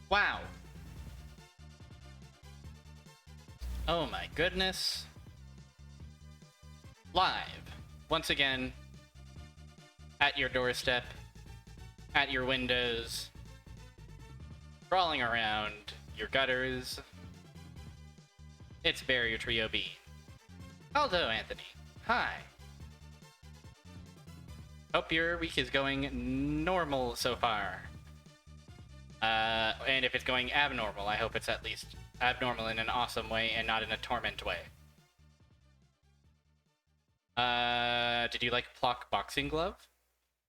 Wow. Oh my goodness. Live. Once again. At your doorstep. At your windows. Crawling around your gutters. It's Barrier Trio B. Aldo Anthony. Hi. Hope your week is going normal so far. And if it's going abnormal, I hope it's at least abnormal in an awesome way and not in a torment way. Did you like Plock Boxing Glove?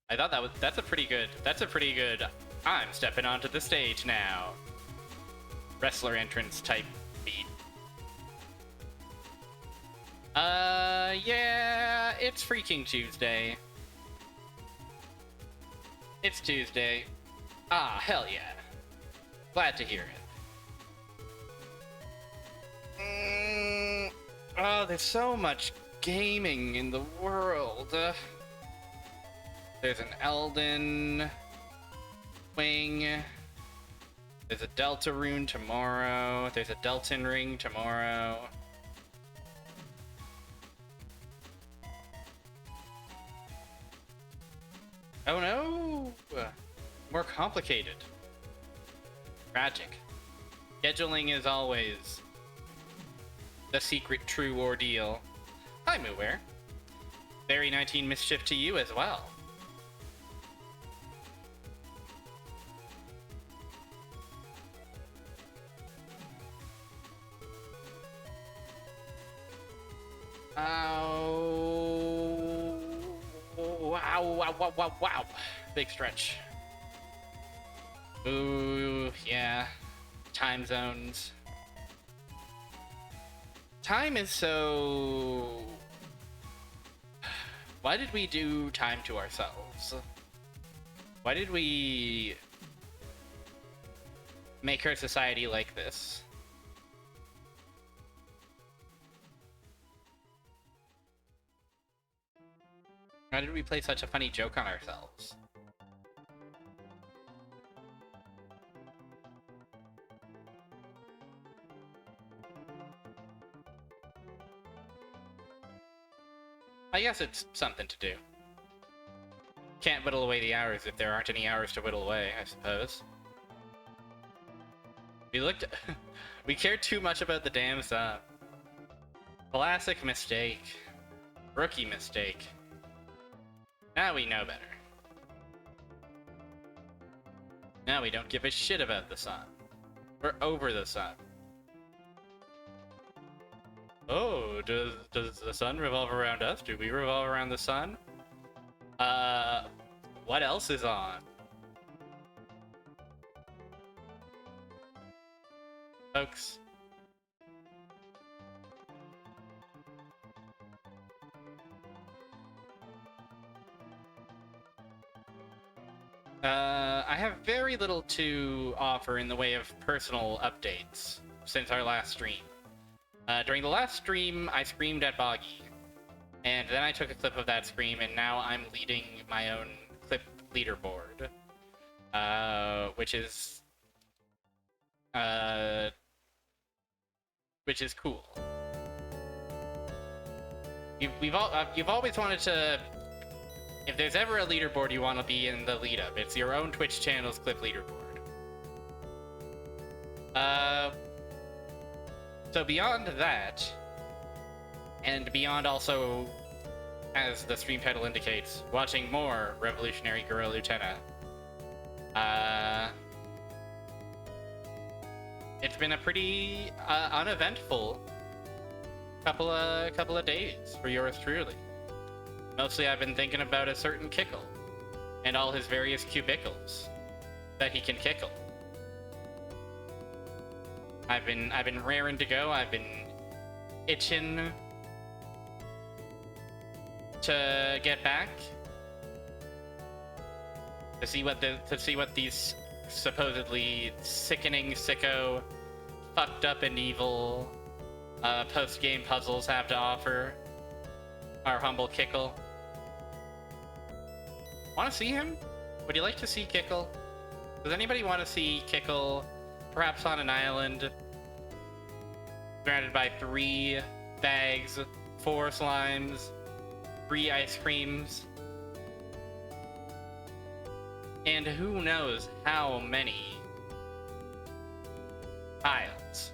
I thought that's a pretty good, I'm stepping onto the stage now. Wrestler entrance type beat. Yeah, it's freaking Tuesday. It's Tuesday. Ah, hell yeah. Glad to hear it. Oh, there's so much gaming in the world. There's an Elden Wing. There's a Deltarune tomorrow. There's a Delton Ring tomorrow. Oh no! More complicated. Tragic. Scheduling is always the secret true ordeal. Hi, Moower. Very 19 mischief to you as well. Oh, wow. Big stretch. Ooh, yeah. Time zones. Time is so... Why did we do time to ourselves? Why did we make our society like this? Why did we play such a funny joke on ourselves? I guess it's something to do. Can't whittle away the hours if there aren't any hours to whittle away, I suppose. We cared too much about the damn sub. Classic mistake. Rookie mistake. Now we know better. Now we don't give a shit about the sun. We're over the sun. Oh, does the sun revolve around us? Do we revolve around the sun? What else is on? Folks. I have very little to offer in the way of personal updates since our last stream. During the last stream, I screamed at Boggy, and then I took a clip of that scream, and now I'm leading my own clip leaderboard, which is cool. You've always wanted to. If there's ever a leaderboard you want to be in the lead up, it's your own Twitch channel's clip leaderboard. So beyond that, and beyond also, as the stream title indicates, watching more Revolutionary Girl Lieutenant, it's been a pretty uneventful couple of days for yours truly. Mostly I've been thinking about a certain kickle and all his various cubicles that he can kickle. I've been raring to go. I've been itching to get back to see what these supposedly sickening, sicko, fucked up and evil post-game puzzles have to offer our humble kickle. Want to see him? Would you like to see Kickle? Does anybody want to see Kickle perhaps on an island, surrounded by 3 bags, 4 slimes, 3 ice creams, and who knows how many tiles.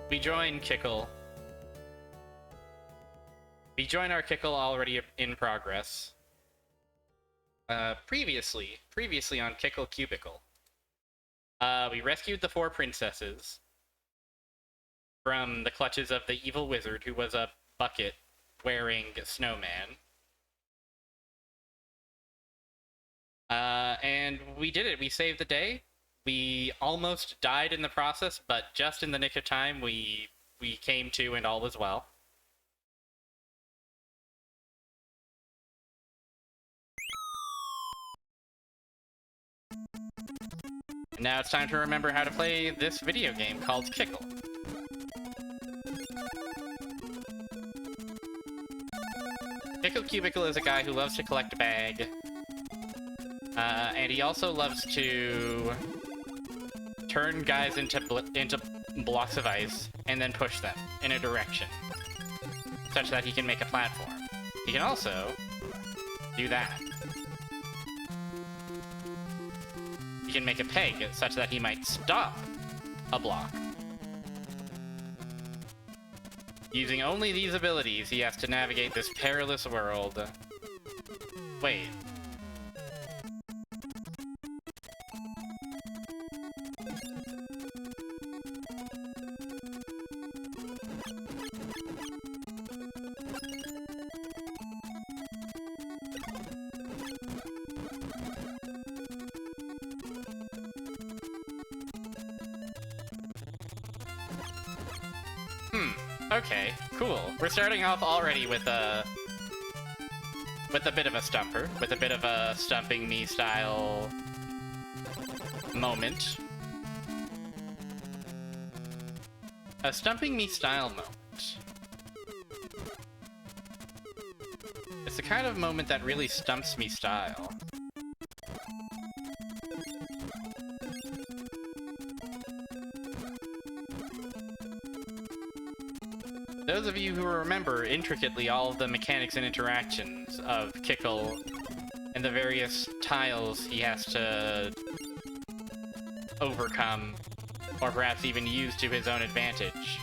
We join Kickle. We join our Kickle already in progress. Previously on Kickle Cubicle, we rescued the 4 princesses from the clutches of the evil wizard who was a bucket-wearing snowman. And we did it. We saved the day. We almost died in the process, but just in the nick of time, we came to and all was well. And now it's time to remember how to play this video game called Kickle. Kickle Cubicle is a guy who loves to collect a bag. And he also loves to turn guys into blocks of ice and then push them in a direction, such that he can make a platform. He can also do that. He can make a peg such that he might stop a block. Using only these abilities, he has to navigate this perilous world. Wait. Okay, cool. We're starting off already with a bit of a stumper, with a bit of a stumping me style moment. A stumping me style moment. It's the kind of moment that really stumps me style. Those of you who remember intricately all of the mechanics and interactions of Kickle and the various tiles he has to overcome, or perhaps even use to his own advantage,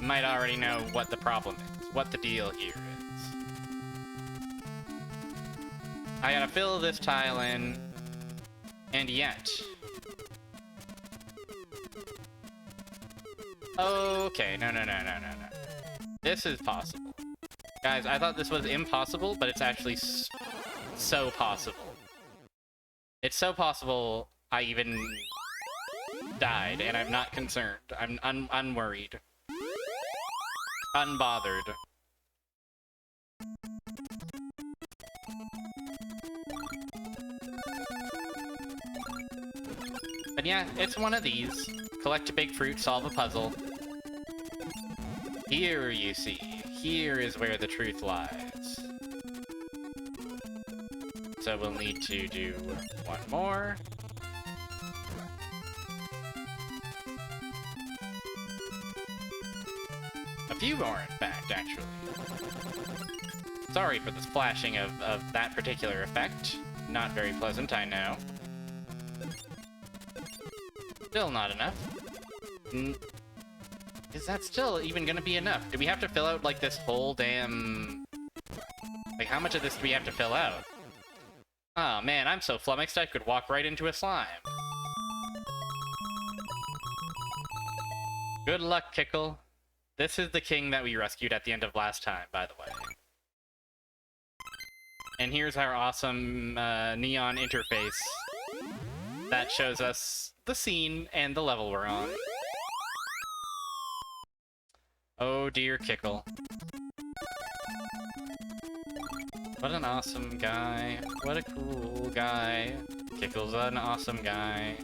might already know what the problem is, what the deal here is. I gotta fill this tile in, and yet... Okay, no. This is possible. Guys, I thought this was impossible, but it's actually so possible. It's so possible I even died, and I'm not concerned. I'm unworried. Unbothered. But yeah, it's one of these. Collect a big fruit, solve a puzzle. Here, you see. Here is where the truth lies. So we'll need to do one more. A few more, in fact, actually. Sorry for the splashing of that particular effect. Not very pleasant, I know. Still not enough. Is that still even gonna be enough? Do we have to fill out, like, this whole damn... Like, how much of this do we have to fill out? Oh man, I'm so flummoxed I could walk right into a slime. Good luck, Kickle. This is the king that we rescued at the end of last time, by the way. And here's our awesome neon interface that shows us the scene and the level we're on. Oh dear Kickle. What an awesome guy. What a cool guy. Kickle's an awesome guy.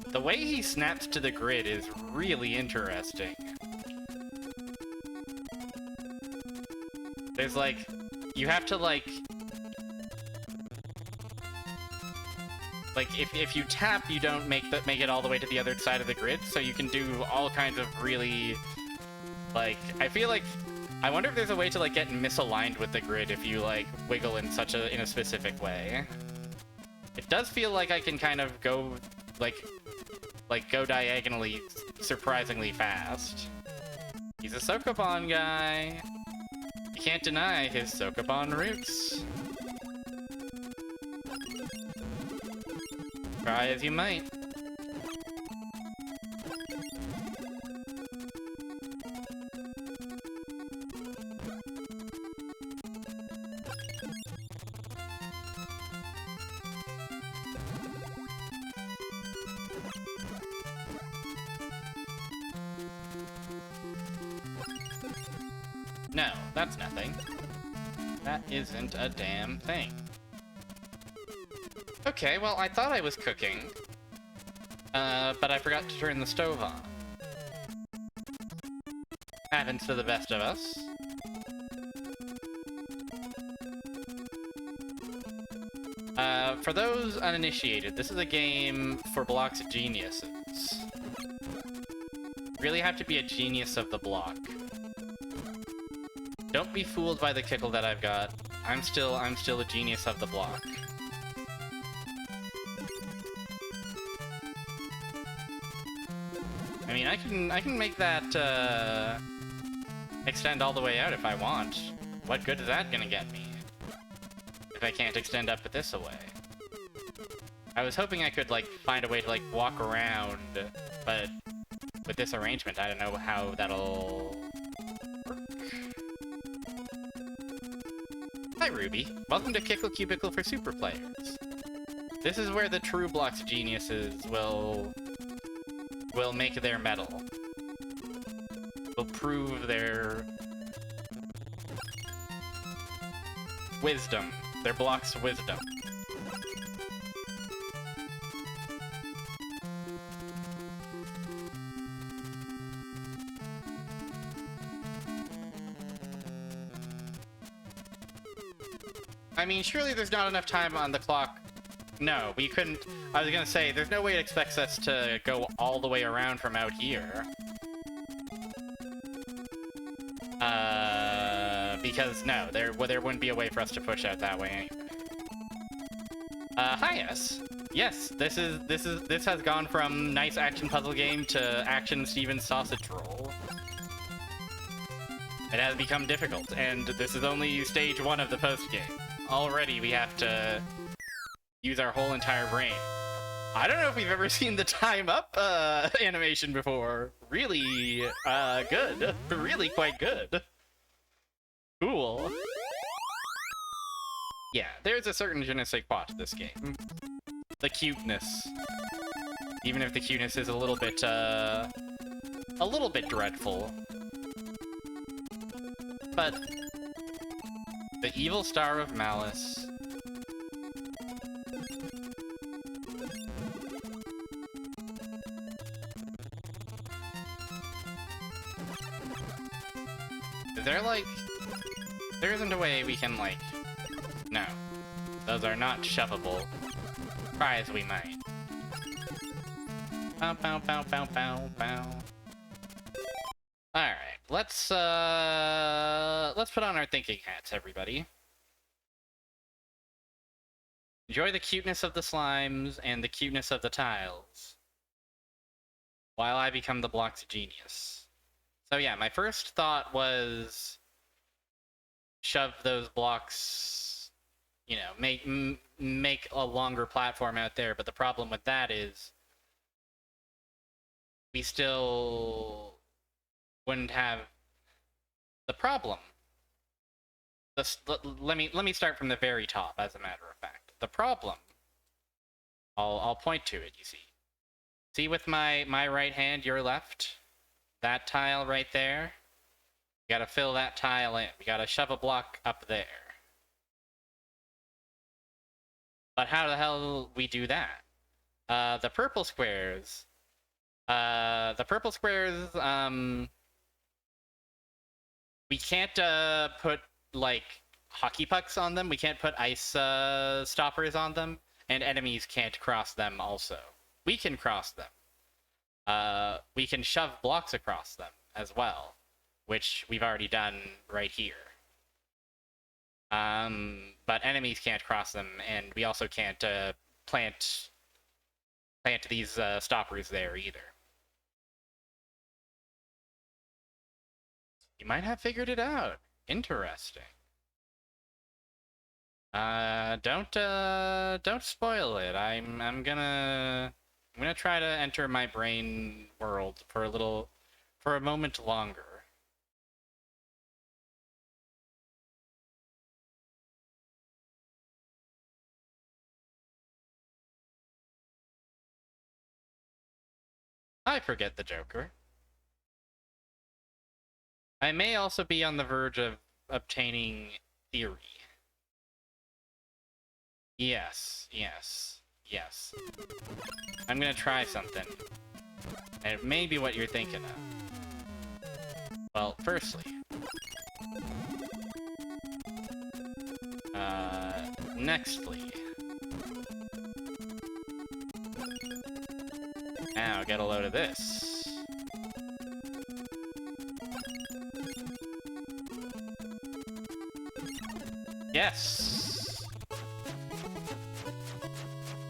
The way he snaps to the grid is really interesting. There's like, you have to like if you tap, you don't make it all the way to the other side of the grid, so you can do all kinds of really, like, I feel like, I wonder if there's a way to like get misaligned with the grid if you like wiggle in a specific way. It does feel like I can kind of go go diagonally surprisingly fast. He's a Sokoban guy. You can't deny his Sokoban roots. Try as you might. No, that's nothing. That isn't a damn thing. Okay, well, I thought I was cooking, but I forgot to turn the stove on. Happens to the best of us. For those uninitiated, this is a game for blocks of geniuses. Really have to be a genius of the block. Don't be fooled by the kickle that I've got. I'm still a genius of the block. I mean, I can make that extend all the way out if I want. What good is that gonna get me? If I can't extend up this away. I was hoping I could like find a way to like walk around, but with this arrangement, I don't know how that'll work. Hi, Ruby. Welcome to Kickle Cubicle for super players. This is where the true blocks geniuses will make their mettle. Will prove their wisdom. Their block's wisdom. I mean, surely there's not enough time on the clock. No, we couldn't. I was gonna say, there's no way it expects us to go all the way around from out here. Because no, there wouldn't be a way for us to push out that way anyway. Hi, yes. Yes, this has gone from nice action puzzle game to action Steven's sausage roll. It has become difficult, and this is only stage 1 of the post-game. Already we have to use our whole entire brain. I don't know if we've ever seen the time up animation before. Really good. Really quite good. Cool. Yeah, there's a certain je ne sais quoi to this game. The cuteness. Even if the cuteness is a little bit dreadful. But the evil star of malice. Is there like... There isn't a way we can like... No. Those are not shovable. Try as we might. Bow, bow, bow, bow, bow, bow. Alright, let's put on our thinking hats, everybody. Enjoy the cuteness of the slimes and the cuteness of the tiles, while I become the block's genius. So yeah, my first thought was shove those blocks, you know, make a longer platform out there, but the problem with that is we still wouldn't have the problem. Let me start from the very top, as a matter of fact. The problem, I'll point to it, you see. See with my right hand, your left? That tile right there? We gotta fill that tile in. We gotta shove a block up there. But how the hell we do that? The purple squares, we can't put like hockey pucks on them. We can't put ice stoppers on them, and enemies can't cross them. Also, we can cross them. We can shove blocks across them as well, which we've already done right here. But enemies can't cross them, and we also can't plant these stoppers there either. You might have figured it out. Interesting. Don't spoil it. I'm gonna try to enter my brain world for a moment longer. I forget the Joker. I may also be on the verge of obtaining theory. Yes. I'm gonna try something. And it may be what you're thinking of. Well, firstly... nextly... Now, get a load of this. Yes!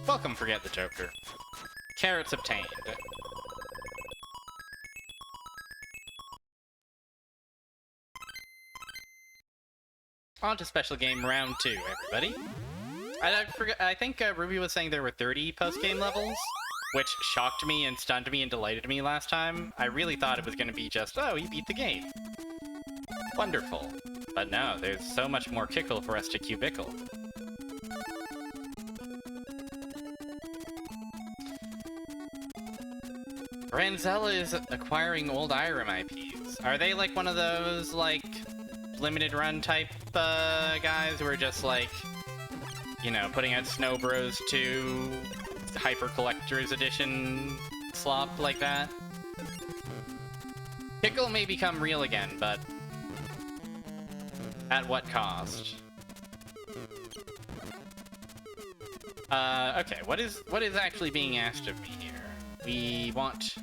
Welcome, Forget the Joker. Carrots obtained. On to special game round 2, everybody. I think Ruby was saying there were 30 post-game levels, which shocked me and stunned me and delighted me last time. I really thought it was going to be just, oh, he beat the game. Wonderful. But no, there's so much more kickle for us to cubicle. Ranzella is acquiring old Irem IPs. Are they like one of those, like, limited run type guys who are just like, you know, putting out Snow Bros 2 Hyper Collector's Edition slop like that? Kickle may become real again, but at what cost? Okay, what is actually being asked of me here? We want...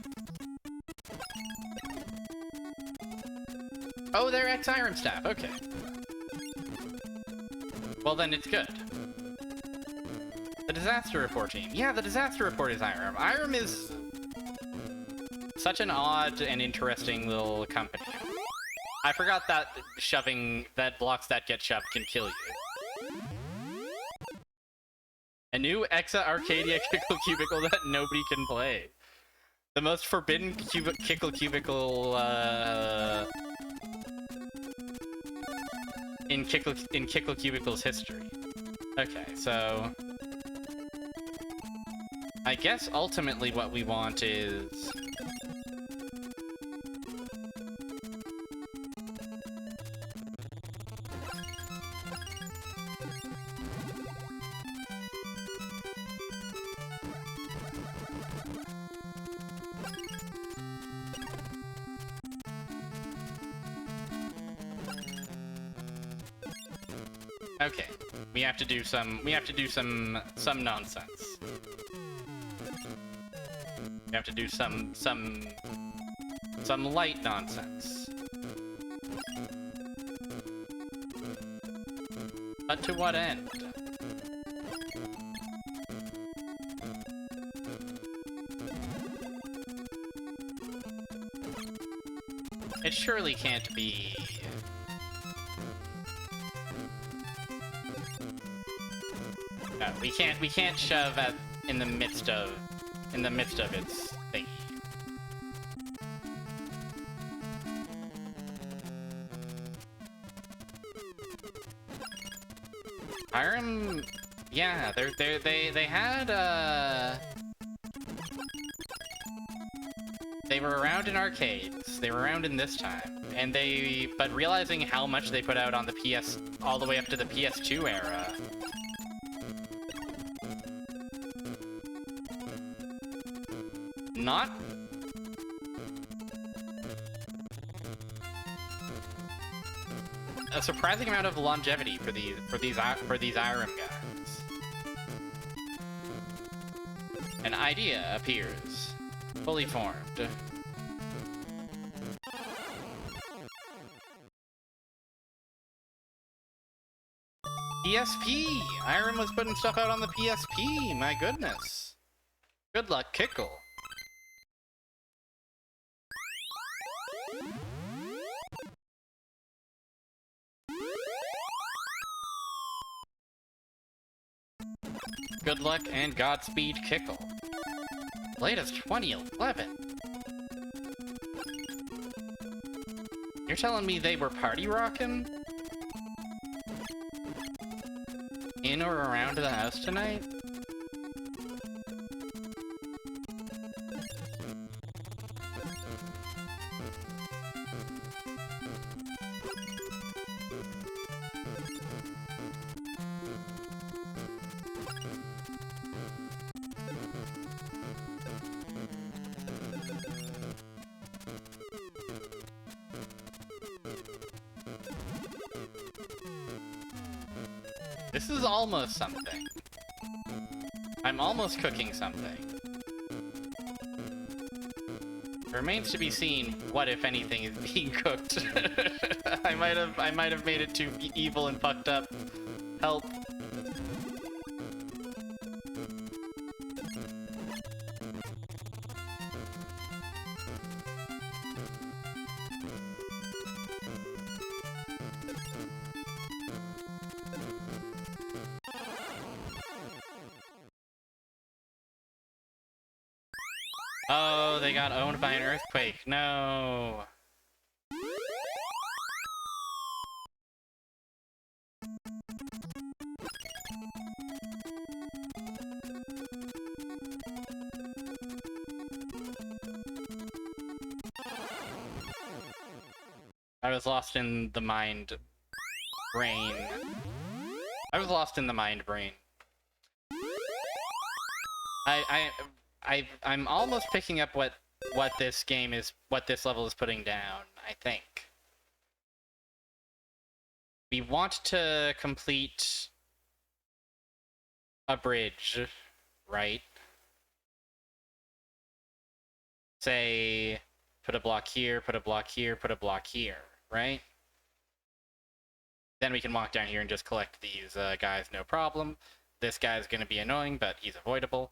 Oh, they're ex-Irem staff, okay. Well, then it's good. The Disaster Report team. Yeah, the Disaster Report is Irem. Irem is such an odd and interesting little company. I forgot that blocks that get shoved can kill you. A new Exa Arcadia Kickle Cubicle that nobody can play. The most forbidden Kickle Cubicle in Kickle Cubicle's history. Okay, so I guess ultimately what we want is... Okay, we have to do some nonsense. We have to do some light nonsense. But to what end? It surely can't be... No, we can't shove in the midst of its thingy. Irem, yeah, they had they were around in arcades. They were around in this time, and but realizing how much they put out on the PS all the way up to the PS2 era. Not... a surprising amount of longevity for these Irem guys. An idea appears, fully formed. PSP! Irem was putting stuff out on the PSP, my goodness. Good luck, Kickle. Good luck and Godspeed, Kickle. Latest 2011. You're telling me they were party rocking? In or around the house tonight? This is almost something. I'm almost cooking something. It remains to be seen what, if anything, is being cooked. I might have made it too evil and fucked up. Help. Oh, they got owned by an earthquake. No. I was lost in the mind brain. I'm almost picking up what this game is, what this level is putting down, I think. We want to complete a bridge, right? Say, put a block here, put a block here, put a block here, right? Then we can walk down here and just collect these guys, no problem. This guy's gonna be annoying, but he's avoidable.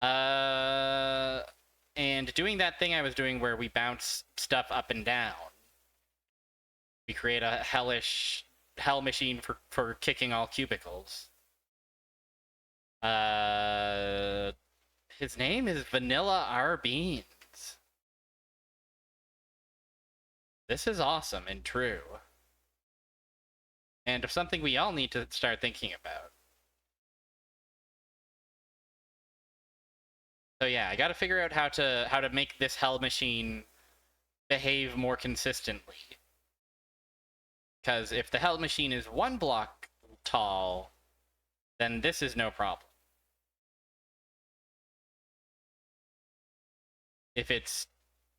And doing that thing I was doing where we bounce stuff up and down. We create a hell machine for kicking all cubicles. His name is Vanilla R Beans. This is awesome and true. And something we all need to start thinking about. So yeah, I gotta figure out how to make this hell machine behave more consistently. Because if the hell machine is 1 block tall, then this is no problem. If it's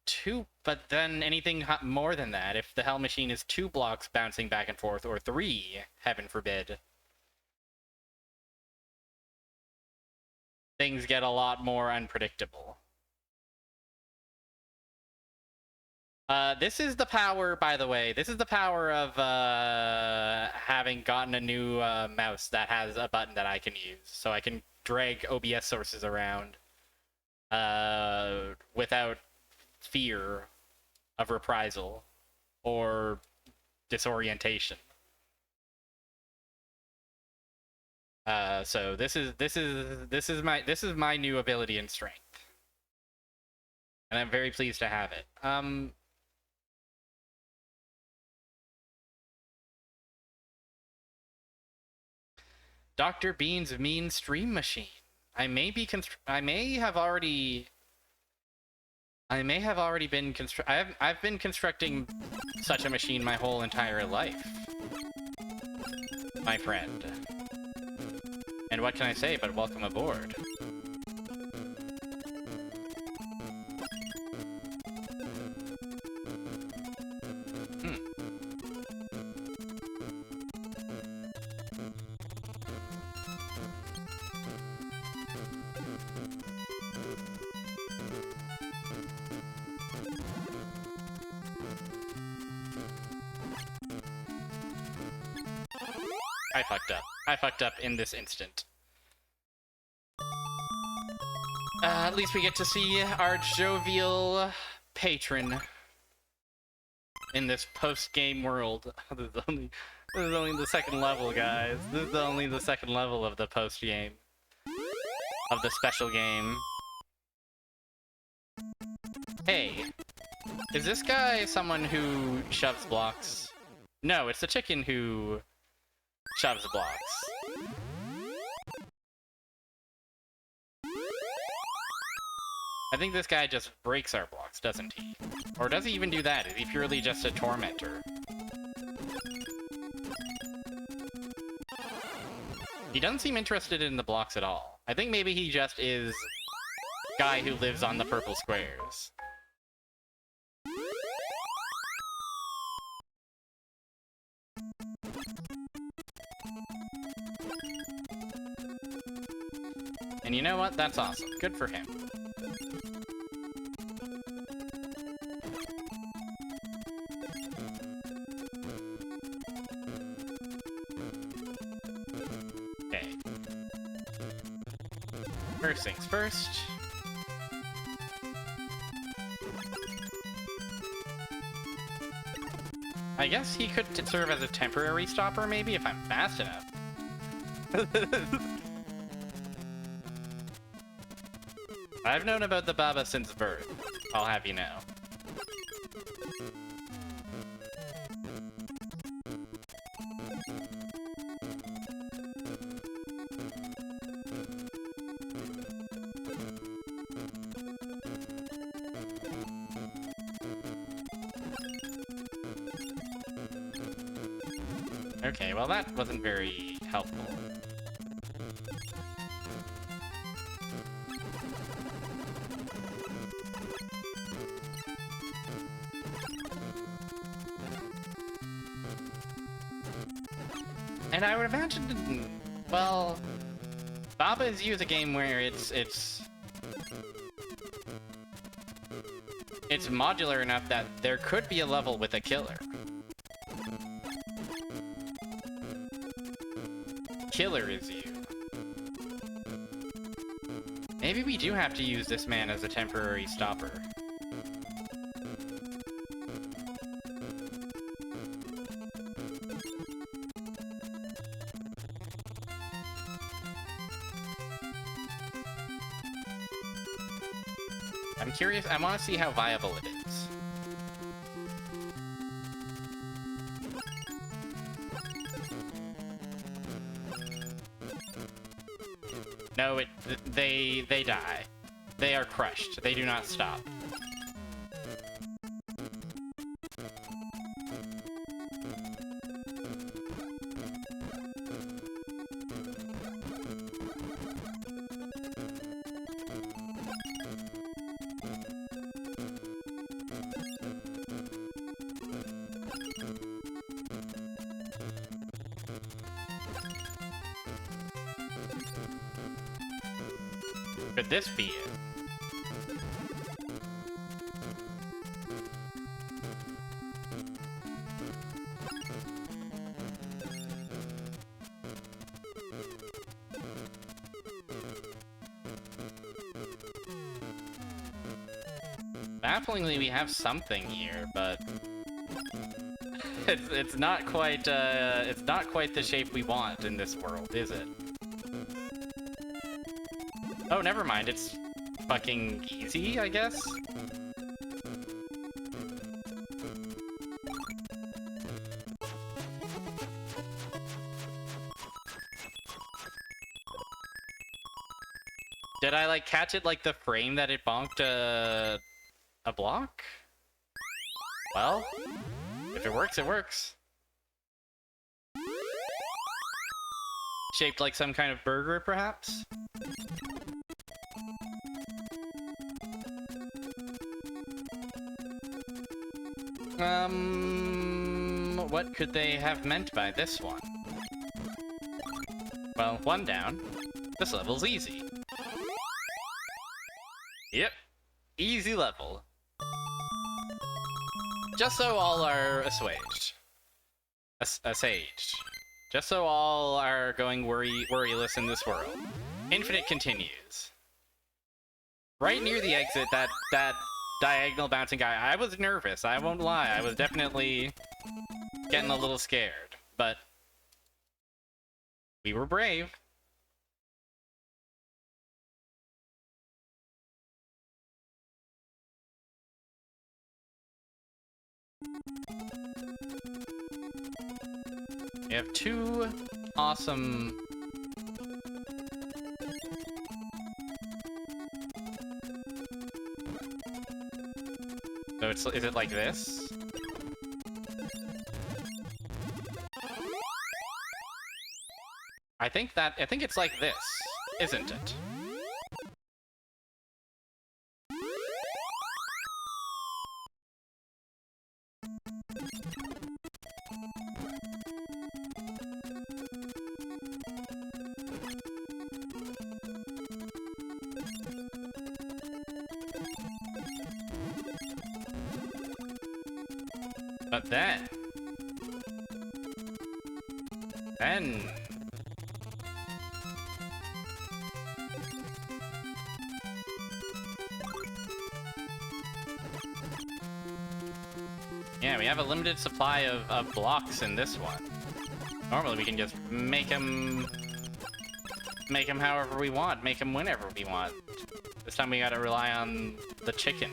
2, but then anything more than that, if the hell machine is 2 blocks bouncing back and forth, or 3, heaven forbid, things get a lot more unpredictable. This is the power, by the way, this is the power of having gotten a new mouse that has a button that I can use. So I can drag OBS sources around without fear of reprisal or disorientation. So this is my new ability and strength, and I'm very pleased to have it. Dr. Bean's mean stream machine. I may have already been I've been constructing such a machine my whole entire life, my friend. And what can I say but welcome aboard? I fucked up. I fucked up in this instant. At least we get to see our jovial patron in this post-game world. This is only the second level, guys. This is only the second level of the post-game. Of the special game. Hey, is this guy someone who shoves blocks? No, it's the chicken who shoves blocks. I think this guy just breaks our blocks, doesn't he? Or does he even do that? Is he purely just a tormentor? He doesn't seem interested in the blocks at all. I think maybe he just is guy who lives on the purple squares. And you know what? That's awesome. Good for him. Okay. First things first. I guess he could serve as a temporary stopper, maybe, if I'm fast enough. I've known about the Baba since birth, I'll have you know. Okay, well that wasn't very helpful. And I would imagine, well, Baba is used a game where it's modular enough that there could be a level with a killer. Killer is you. Maybe we do have to use this man as a temporary stopper. I'm curious, I want to see how viable it is. No, they die. They are crushed. They do not stop. Could this be it? Bafflingly, we have something here, but it's not quite the shape we want in this world, is it? Oh, never mind. It's fucking easy, I guess? Did I, like, catch it like the frame that it bonked a block? Well, if it works, it works. Shaped like some kind of burger, perhaps? What could they have meant by this one? Well, one down. This level's easy. Yep. Easy level. Just so all are assuaged. Assuaged. Just so all are going worryless in this world. Infinite continues. Right near the exit, that diagonal bouncing guy, I was nervous, I won't lie. I was definitely getting a little scared, but we were brave. We have two awesome... So is it like this? I think it's like this, isn't it? But then... Yeah, we have a limited supply of blocks in this one. Normally we can just make them however we want, make them whenever we want. This time we gotta rely on the chicken.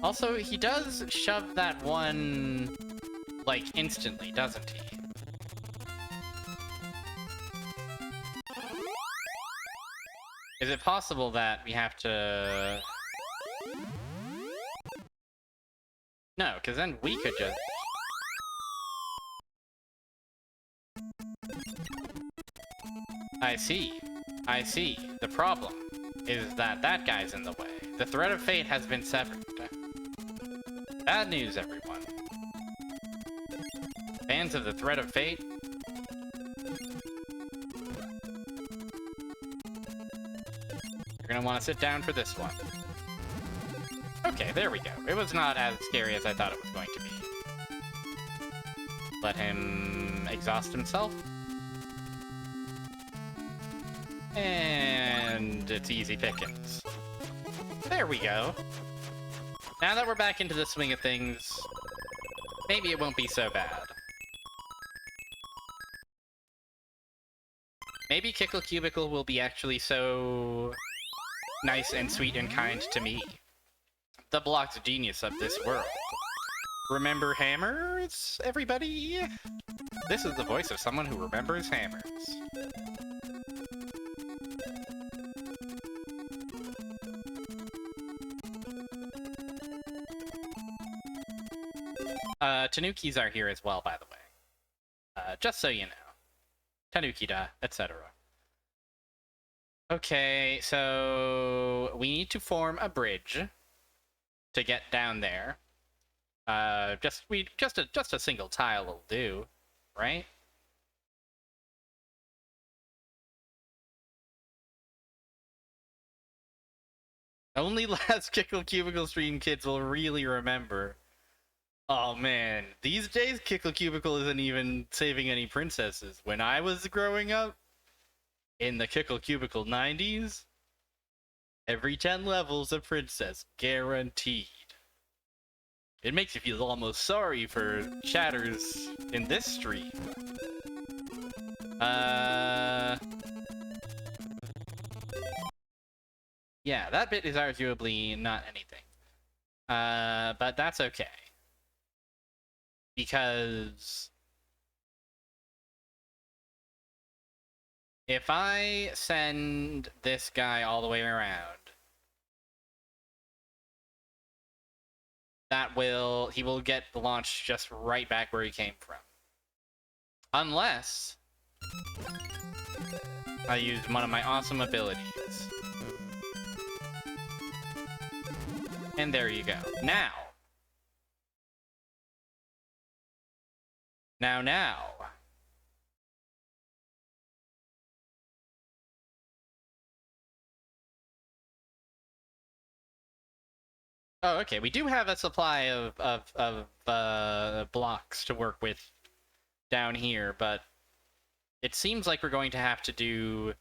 Also, he does shove that one, like, instantly, doesn't he? Is it possible that we have to... No, because then we could just... I see. The problem is that that guy's in the way. The thread of fate has been severed. Bad news, everyone. Fans of the thread of fate, you're gonna want to sit down for this one. Okay, there we go. It was not as scary as I thought it was going to be. Let him exhaust himself. And it's easy pickings. There we go. Now that we're back into the swing of things, maybe it won't be so bad. Maybe Kickle Cubicle will be actually so nice and sweet and kind to me. The block's genius of this world. Remember hammers, everybody? This is the voice of someone who remembers hammers. Tanukis are here as well, by the way. Just so you know. Tanuki-da, etc. Okay, so we need to form a bridge to get down there. Just a single tile will do, right? Only last Kickle Cubicle stream kids will really remember. Oh man, these days Kickle Cubicle isn't even saving any princesses. When I was growing up, in the Kickle Cubicle 90s, every 10 levels a princess, guaranteed. It makes you feel almost sorry for chatters in this stream. Yeah, that bit is arguably not anything. But that's okay. Because if I send this guy all the way around, he will get launched just right back where he came from. Unless I use one of my awesome abilities. And there you go. Now, Oh, okay. We do have a supply of blocks to work with down here, but it seems like we're going to have to do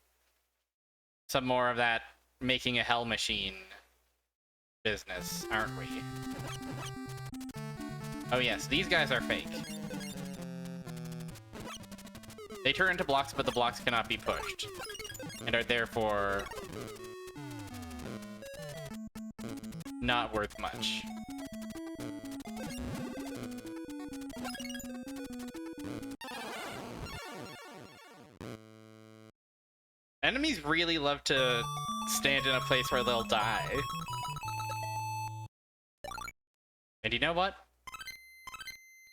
some more of that making a hell machine business, aren't we? Oh yes, these guys are fake. They turn into blocks, but the blocks cannot be pushed, and are therefore not worth much. Enemies really love to stand in a place where they'll die. And you know what?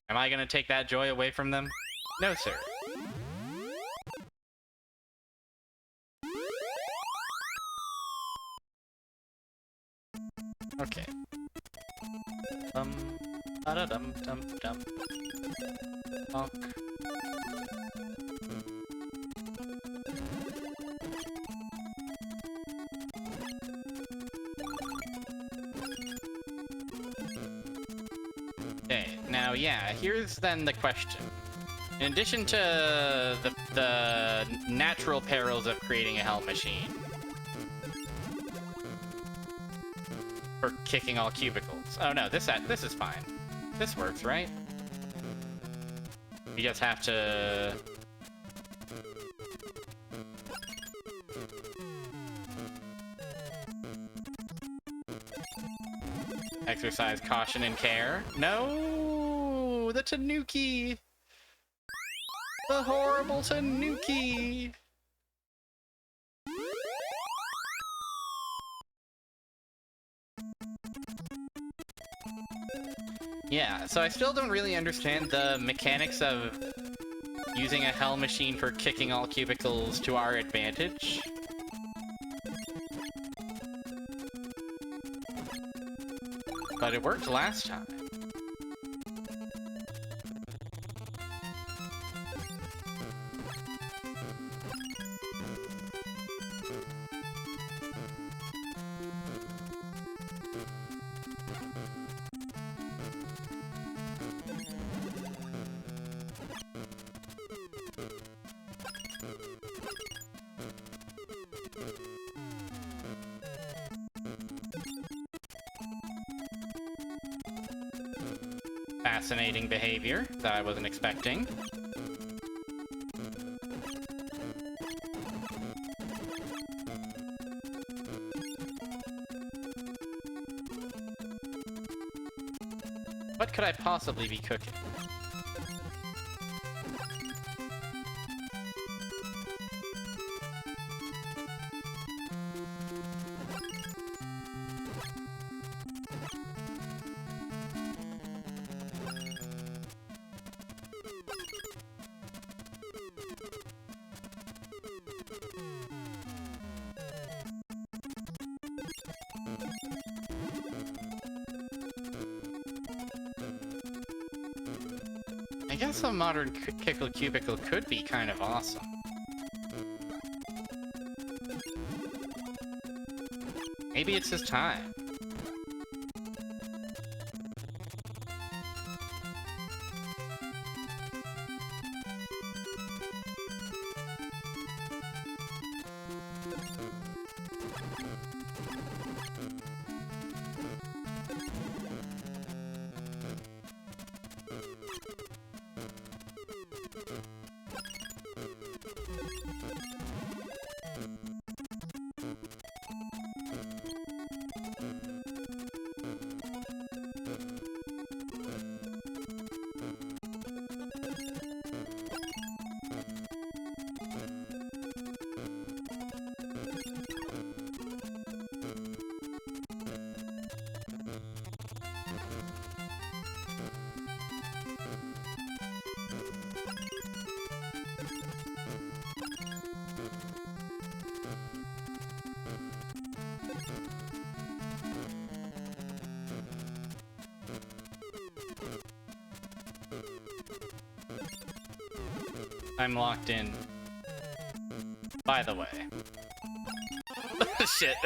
Am I gonna take that joy away from them? No, sir. Okay. Ba-da-dum-dum-dum. Bonk. Okay, now yeah, here's then the question. In addition to the natural perils of creating a hell machine, for kicking all cubicles. Oh no, this is fine. This works, right? You just have to... exercise caution and care. No! The Tanuki! The horrible Tanuki! Yeah, so I still don't really understand the mechanics of using a hell machine for kicking all cubicles to our advantage. But it worked last time. Fascinating behavior that I wasn't expecting. What could I possibly be cooking? I guess a modern kickle cubicle could be kind of awesome. Maybe it's his time. I'm locked in. By the way. Shit.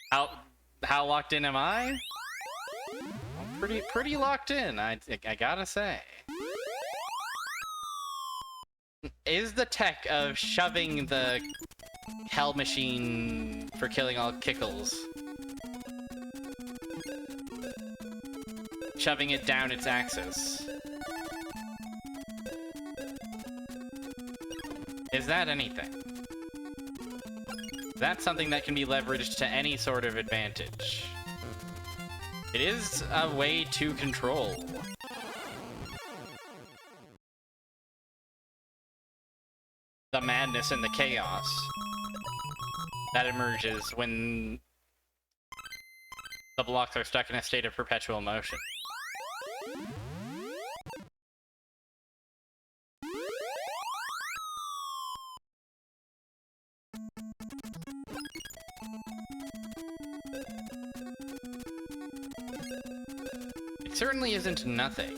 How locked in am I? pretty locked in, I gotta say. Is the tech of shoving the hell machine for killing all kickles, shoving it down its axis, is that anything? Is that something that can be leveraged to any sort of advantage? It is a way to control the madness and the chaos that emerges when the blocks are stuck in a state of perpetual motion. It certainly isn't nothing.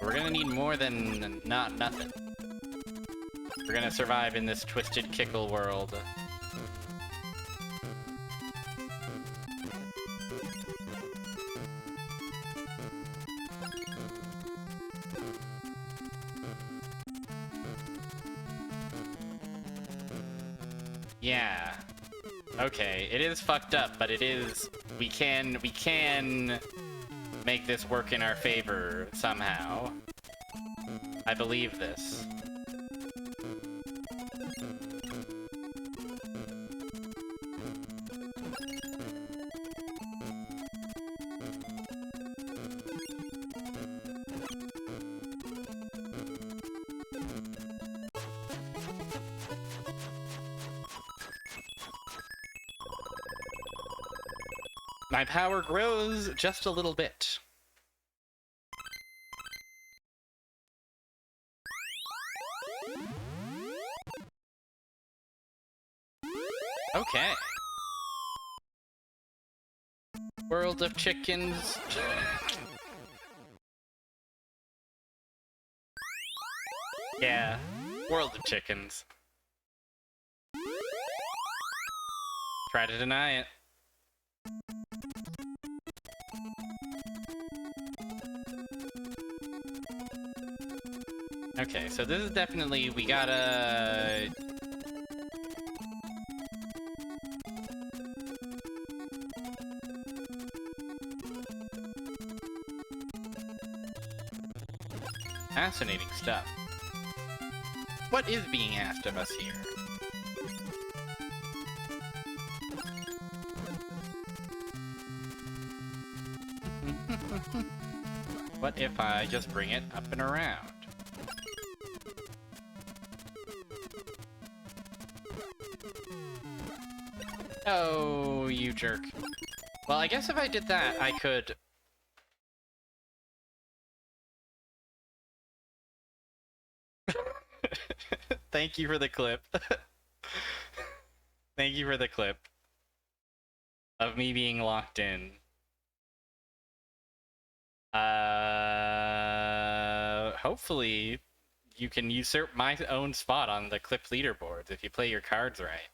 We're gonna need more than not nothing. We're gonna survive in this twisted kickle world. Yeah. Okay, it is fucked up, but it is... We can make this work in our favor somehow. I believe this. My power grows just a little bit. Okay. World of chickens. Yeah, world of chickens. Try to deny it. Okay, so this is definitely, we gotta... Fascinating stuff. What is being asked of us here? What if I just bring it up and around? Oh, you jerk. Well, I guess if I did that, I could... Thank you for the clip. Thank you for the clip of me being locked in. Hopefully you can usurp my own spot on the clip leaderboards if you play your cards right.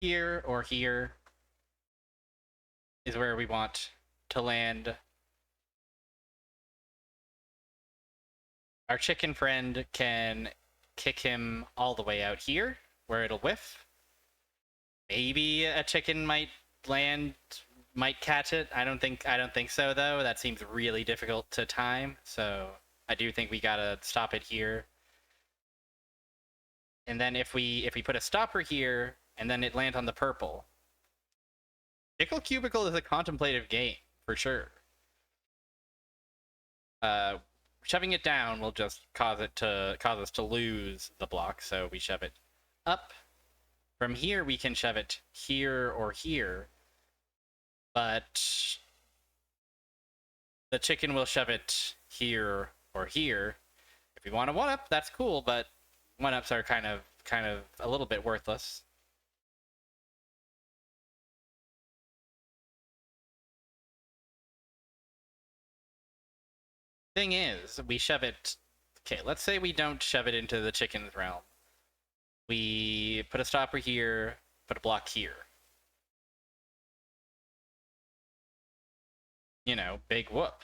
Here or here is where we want to land. Our chicken friend can kick him all the way out here, where it'll whiff. Maybe a chicken might land, might catch it. I don't think so though. That seems really difficult to time. So I do think we gotta stop it here. And then if we put a stopper here, and then it lands on the purple. Kickle Cubicle is a contemplative game, for sure. shoving it down will just cause us to lose the block, so we shove it up. From here, we can shove it here or here, but the chicken will shove it here or here. If we want a 1-up, that's cool, but 1-ups are kind of a little bit worthless. Thing is, we shove it... Okay, let's say we don't shove it into the chicken's realm. We put a stopper here, put a block here. You know, big whoop.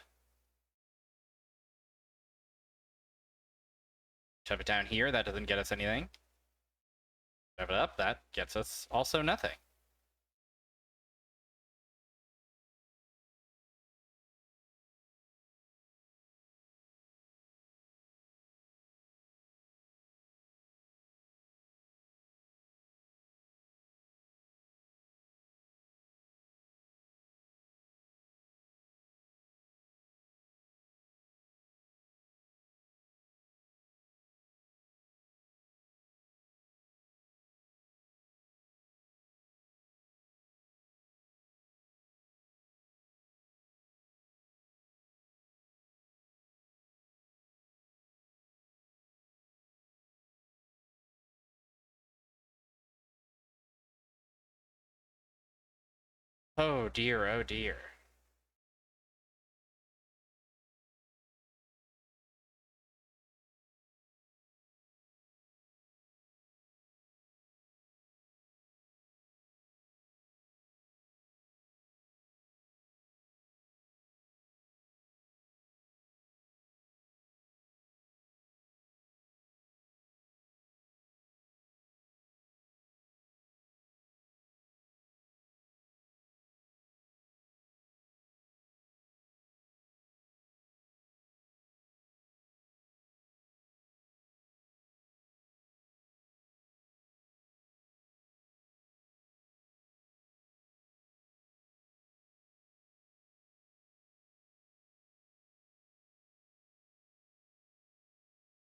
Shove it down here, that doesn't get us anything. Shove it up, that gets us also nothing. Oh dear, oh dear.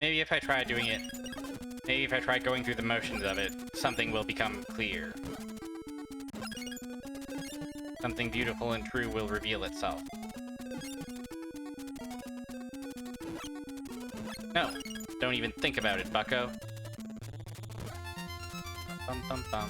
Maybe if I try doing it... Maybe if I try going through the motions of it, something will become clear. Something beautiful and true will reveal itself. No, don't even think about it, bucko. Bum bum bum.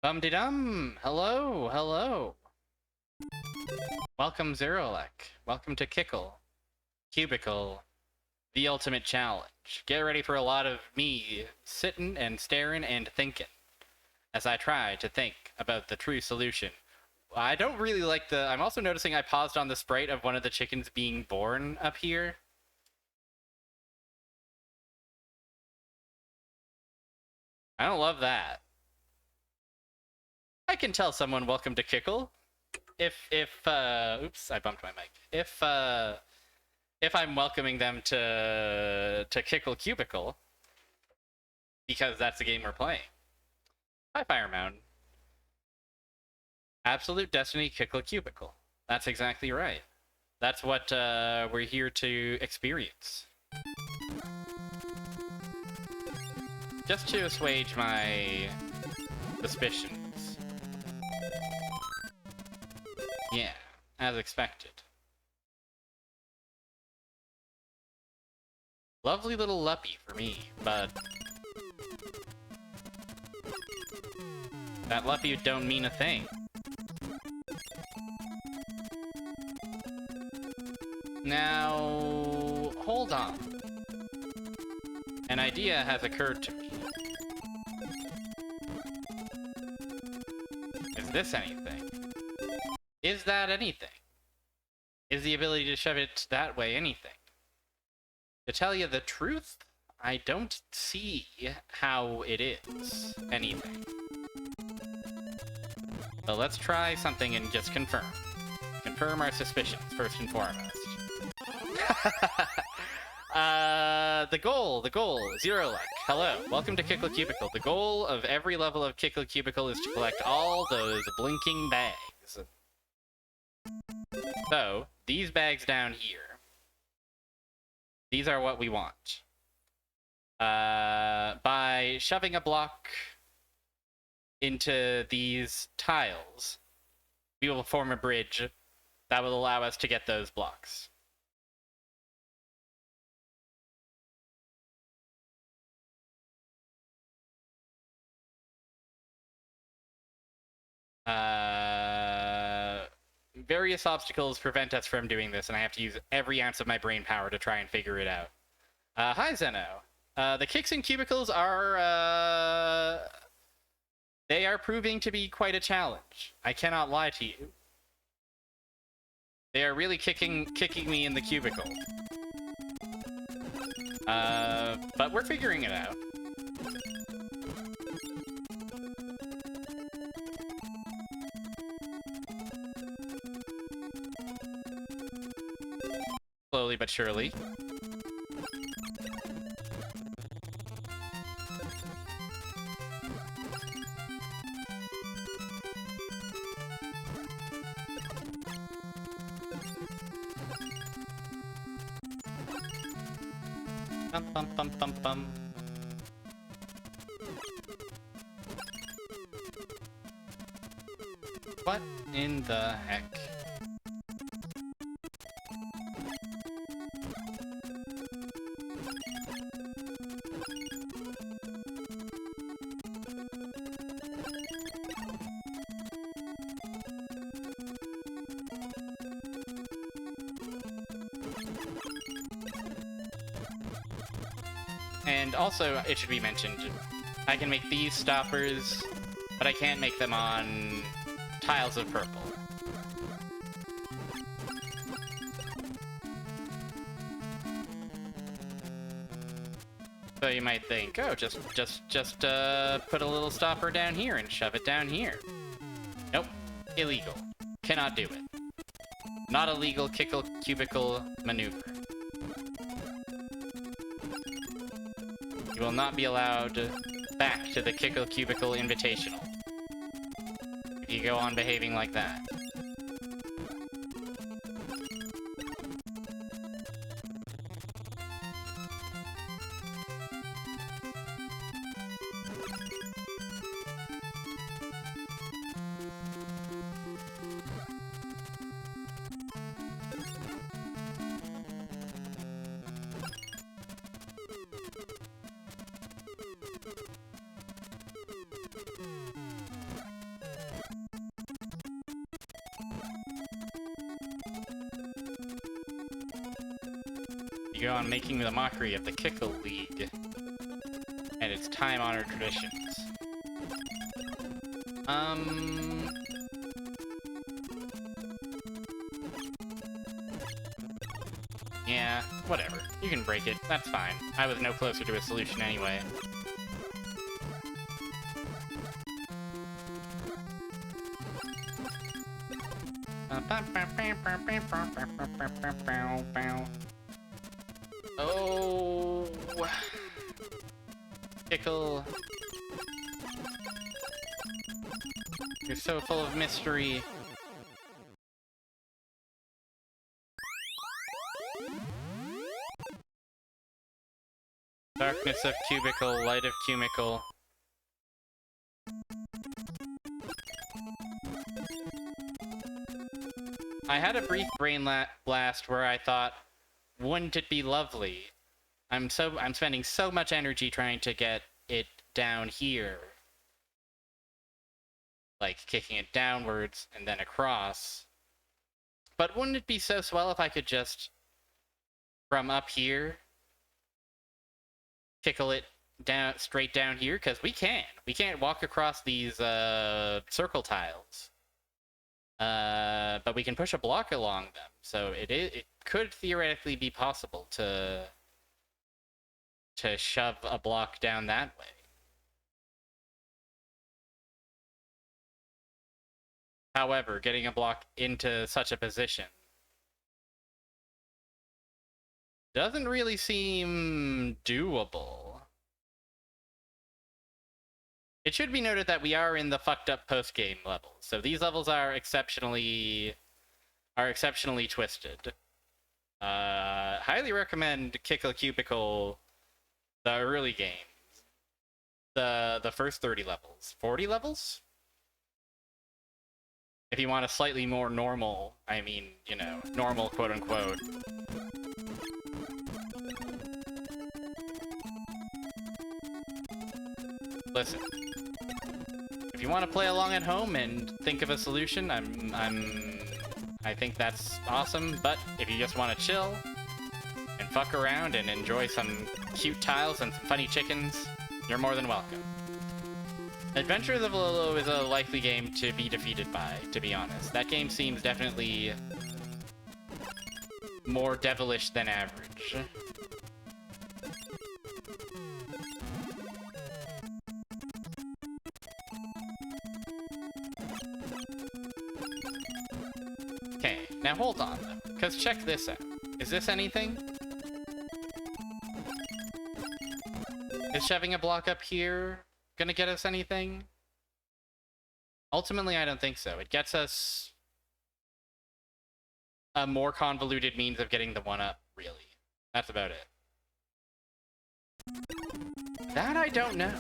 Bum-de-dum! Hello, hello! Welcome, Zerolek. Welcome to Kickle. Cubicle. The ultimate challenge. Get ready for a lot of me sitting and staring and thinking as I try to think about the true solution. I don't really like the... I'm also noticing I paused on the sprite of one of the chickens being born up here. I don't love that. I can tell someone welcome to Kickle. Oops, I bumped my mic. If I'm welcoming them to Kickle Cubicle, because that's the game we're playing. Hi, Fire Mountain. Absolute Destiny Kickle Cubicle. That's exactly right. That's what we're here to experience. Just to assuage my suspicions. Yeah, as expected. Lovely little Luppy for me, but... that Luppy don't mean a thing. Now... hold on. An idea has occurred to me. this anything? Is that anything? Is the ability to shove it that way anything? To tell you the truth, I don't see how it is anything. So let's try something and just confirm. Confirm our suspicions, first and foremost. The goal, 0 luck. Hello, welcome to Kickle Cubicle. The goal of every level of Kickle Cubicle is to collect all those blinking bags. So, these bags down here, these are what we want. By shoving a block into these tiles, we will form a bridge that will allow us to get those blocks. Various obstacles prevent us from doing this, and I have to use every ounce of my brain power to try and figure it out. Hi, Zeno. The kicks and cubicles are, they are proving to be quite a challenge. I cannot lie to you. They are really kicking me in the cubicle. But we're figuring it out. Slowly but surely. Bum bum bum bum bum. What in the heck? And also, it should be mentioned, I can make these stoppers, but I can't make them on tiles of purple. So you might think, oh, just put a little stopper down here and shove it down here. Nope, illegal. Cannot do it. Not a legal kickle cubicle maneuver. You will not be allowed back to the Kickle Cubicle Invitational if you go on behaving like that. You go on making the mockery of the Kickle League and its time-honored traditions. Yeah, whatever. You can break it. That's fine. I was no closer to a solution anyway. Oh, Kickle. You're so full of mystery. Darkness of cubicle, light of cubicle. I had a brief brain blast where I thought, wouldn't it be lovely? I'm spending so much energy trying to get it down here. Like, kicking it downwards and then across. But wouldn't it be so swell if I could just, from up here, kickle it straight down here? Because we can. We can't walk across these circle tiles. But we can push a block along them. So it could theoretically be possible to shove a block down that way. However, getting a block into such a position doesn't really seem doable. It should be noted that we are in the fucked up post-game levels, so these levels are exceptionally twisted. Highly recommend Kickle Cubicle, the early games. The first 30 levels. 40 levels? If you want a slightly more normal, I mean, you know, normal quote-unquote. Listen, if you want to play along at home and think of a solution, I think that's awesome, but if you just want to chill and fuck around and enjoy some cute tiles and some funny chickens, you're more than welcome. Adventures of Lolo is a likely game to be defeated by, to be honest. That game seems definitely more devilish than average. Okay, now hold on, though, because check this out. Is this anything? Is shoving a block up here gonna get us anything? Ultimately, I don't think so. It gets us a more convoluted means of getting the one-up, really. That's about it. That I don't know.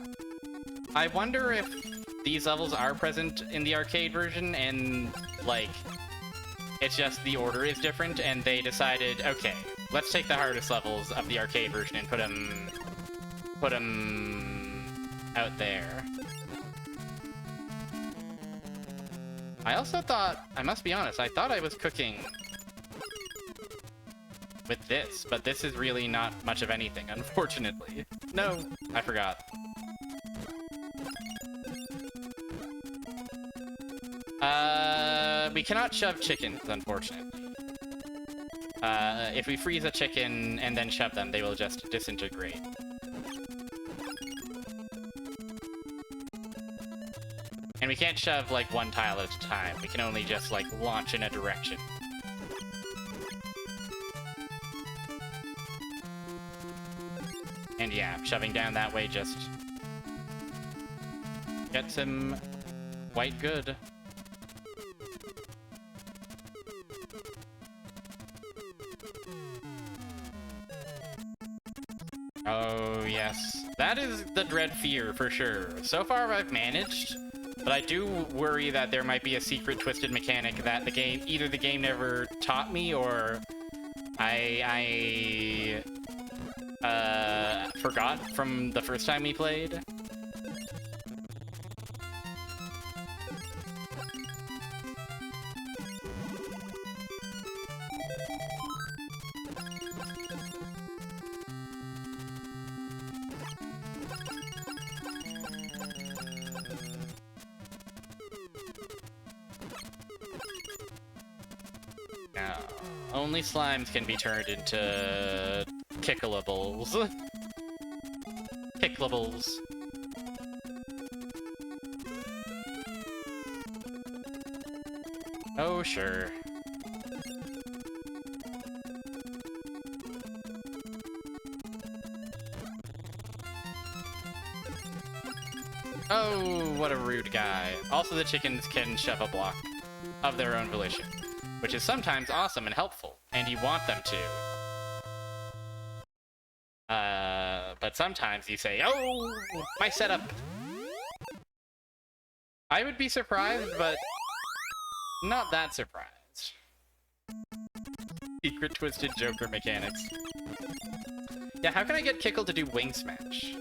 I wonder if these levels are present in the arcade version and, like, it's just the order is different and they decided, okay, let's take the hardest levels of the arcade version and put them out there. I also thought, I must be honest, I thought I was cooking with this, but this is really not much of anything, unfortunately. No, I forgot. We cannot shove chickens, unfortunately. If we freeze a chicken and then shove them, they will just disintegrate. And we can't shove, like, one tile at a time. We can only just, like, launch in a direction. And yeah, shoving down that way just gets him quite good. Oh, yes. That is the dread fear, for sure. So far, I've managed, but I do worry that there might be a secret twisted mechanic that the game, either the game never taught me, or I forgot from the first time we played. Now, only slimes can be turned into kickleables. Kickleables. Oh, sure. Oh, what a rude guy. Also, the chickens can shove a block of their own volition, which is sometimes awesome and helpful, and you want them to. But sometimes you say, oh, my setup. I would be surprised, but not that surprised. Secret twisted Joker mechanics. Yeah, how can I get Kickle to do wing smash?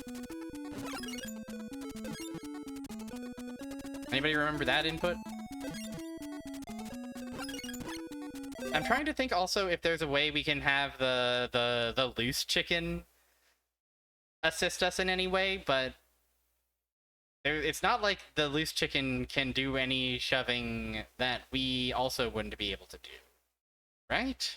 Anybody remember that input? I'm trying to think also if there's a way we can have the loose chicken assist us in any way, but it's not like the loose chicken can do any shoving that we also wouldn't be able to do, right?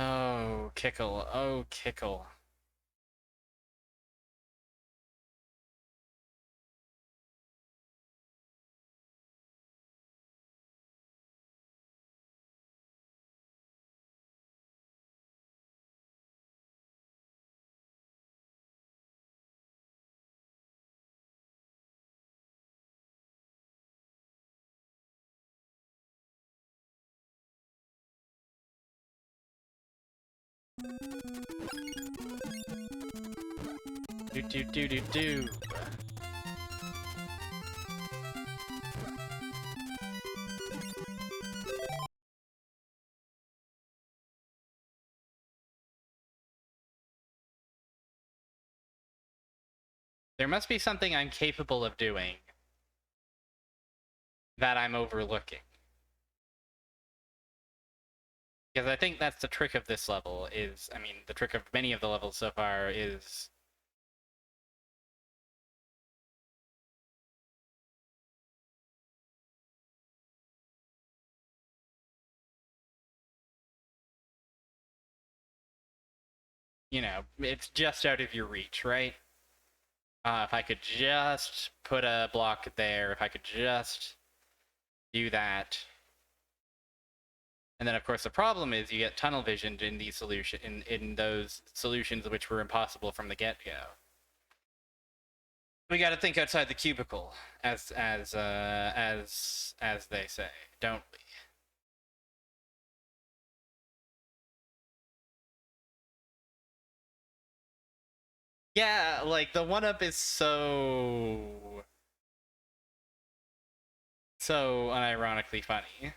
Oh, kickle. Oh, kickle. Do do do do do. There must be something I'm capable of doing that I'm overlooking. Because I think that's the trick of this level is, I mean, the trick of many of the levels so far is you know, it's just out of your reach, right? If I could just put a block there, if I could just do that. And then, of course, the problem is you get tunnel visioned in these in those solutions which were impossible from the get-go. We got to think outside the cubicle, as they say, don't we? Yeah, like the one-up is so unironically funny.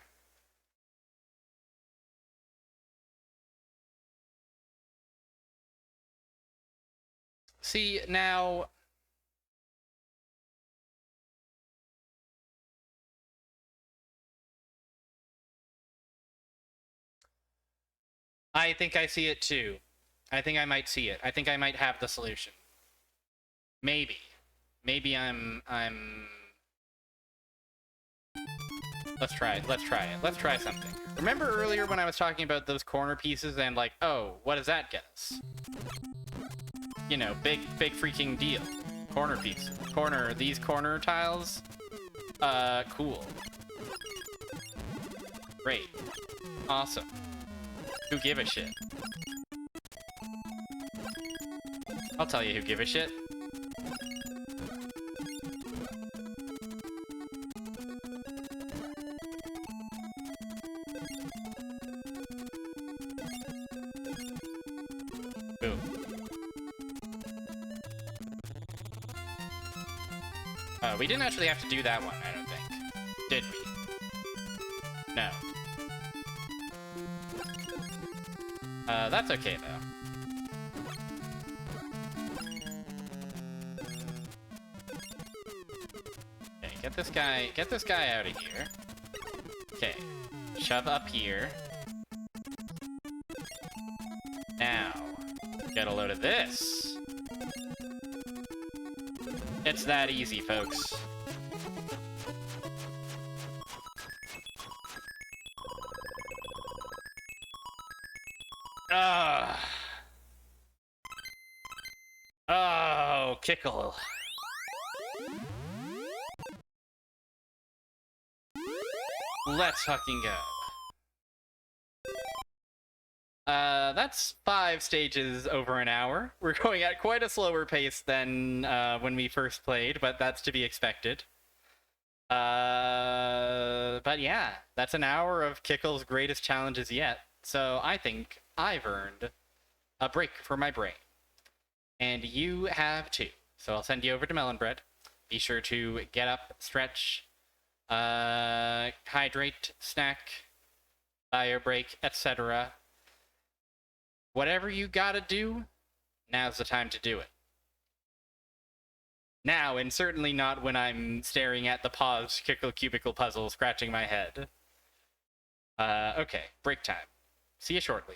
See, now I think I see it too. I think I might see it. I think I might have the solution. Maybe. Maybe I'm Let's try it. Let's try it. Let's try something. Remember earlier when I was talking about those corner pieces and like, oh, what does that get us? You know, big freaking deal. Corner piece. These corner tiles? Cool. Great. Awesome. Who give a shit? I'll tell you who give a shit. Boom. We didn't actually have to do that one, I don't think. Did we? No. That's okay, though. Okay, get this guy out of here. Okay, shove up here. Now, get a load of this. It's that easy, folks. Oh, kickle. Let's fucking go. That's 5 stages over an hour. We're going at quite a slower pace than when we first played, but that's to be expected. But yeah, that's an hour of Kickle's greatest challenges yet. So I think I've earned a break for my brain. And you have too. So I'll send you over to Melon Bread. Be sure to get up, stretch, hydrate, snack, bio break, etc. Whatever you gotta do, now's the time to do it. Now, and certainly not when I'm staring at the paused kickle cubicle puzzle, scratching my head. Okay, break time. See you shortly.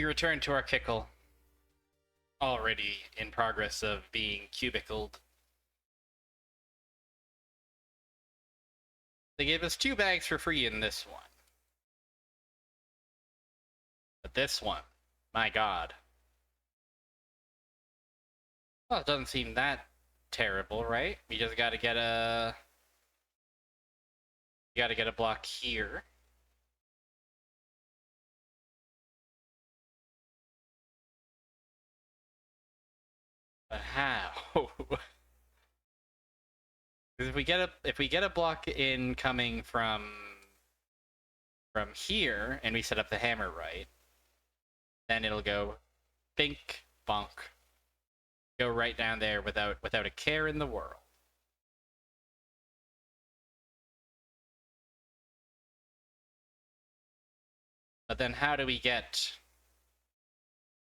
We return to our kickle. Already in progress of being cubicled. They gave us 2 bags for free in this one. But this one, my god. Well, it doesn't seem that terrible, right? We just gotta get a... You gotta get a block here. But how? Because if we get a block in coming from here, and we set up the hammer right, then it'll go bink bonk, go right down there without a care in the world. But then how do we get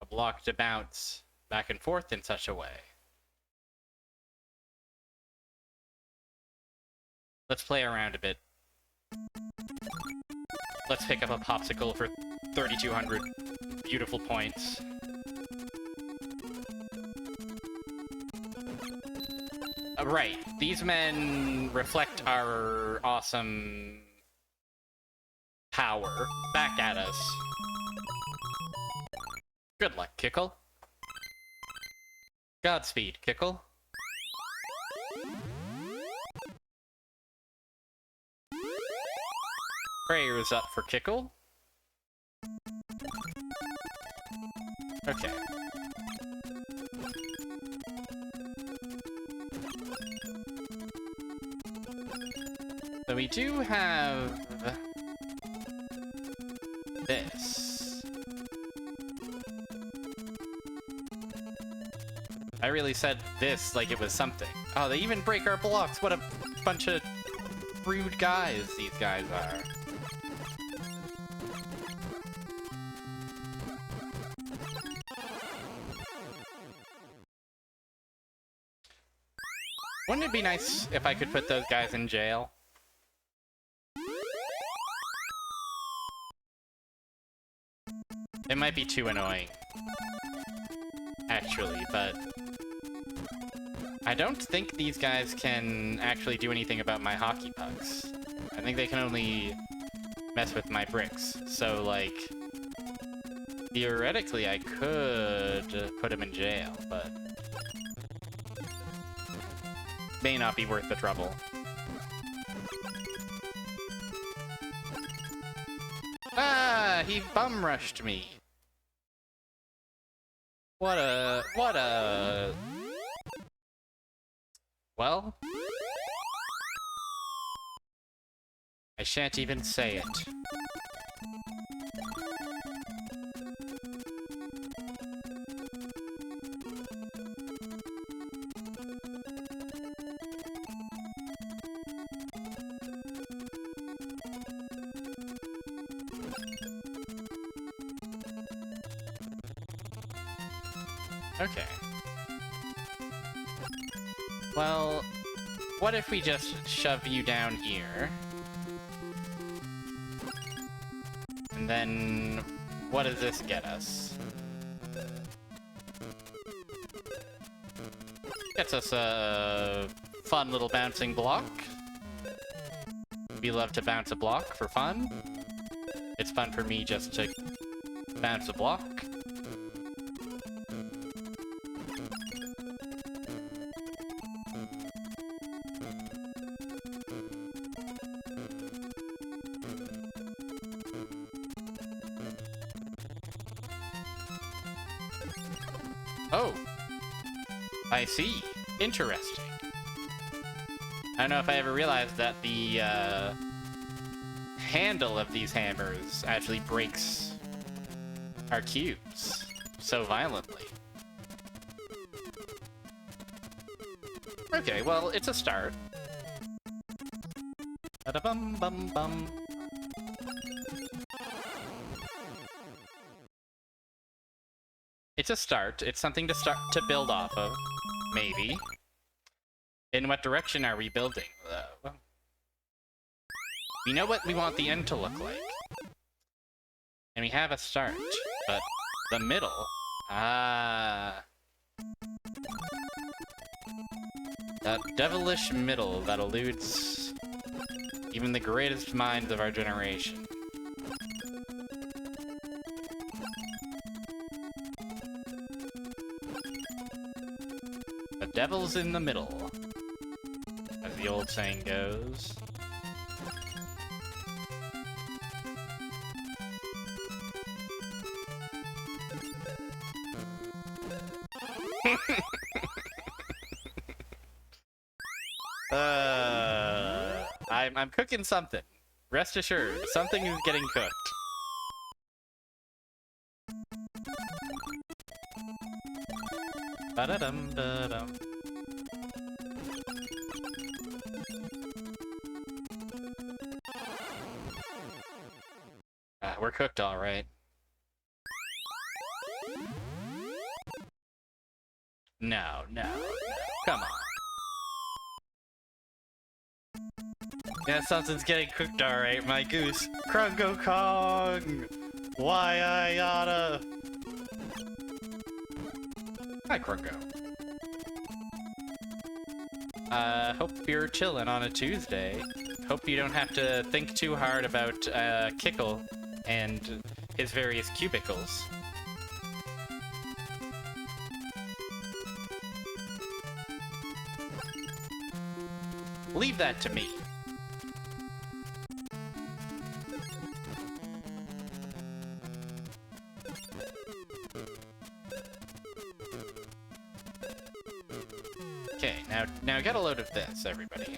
a block to bounce back and forth in such a way? Let's play around a bit. Let's pick up a popsicle for 3,200 beautiful points. Right, these men reflect our awesome power back at us. Good luck, Kickle. Godspeed, Kickle. Prayers up for Kickle. Okay. So we do have this. I really said this like it was something. Oh, they even break our blocks. What a bunch of rude guys these guys are. Wouldn't it be nice if I could put those guys in jail? It might be too annoying, actually, but I don't think these guys can actually do anything about my hockey pucks. I think they can only mess with my bricks. So, like, theoretically I could put them in jail, but may not be worth the trouble. Ah, he bum rushed me. What a... Well, I shan't even say it. Okay. Well, what if we just shove you down here? And then, what does this get us? Gets us a fun little bouncing block. We love to bounce a block for fun. It's fun for me just to bounce a block. Oh, I see. Interesting. I don't know if I ever realized that the handle of these hammers actually breaks our cubes so violently. Okay, well, it's a start. Ba-da-bum-bum-bum. It's a start. It's something to start to build off of, maybe. In what direction are we building, though? We know what we want the end to look like. And we have a start, but The middle? Ah. That devilish middle that eludes even the greatest minds of our generation. The devil's in the middle, as the old saying goes. I'm cooking something. Rest assured, something is getting cooked. Ba-da-dum, da-dum. We're cooked all right. No, no, no. Come on. Yeah, something's getting cooked alright, my goose. Krungo Kong! Why I oughta... Hi, Krungo. Hope you're chillin' on a Tuesday. Hope you don't have to think too hard about, Kickle and his various cubicles. Leave that to me. Okay, now get a load of this, everybody.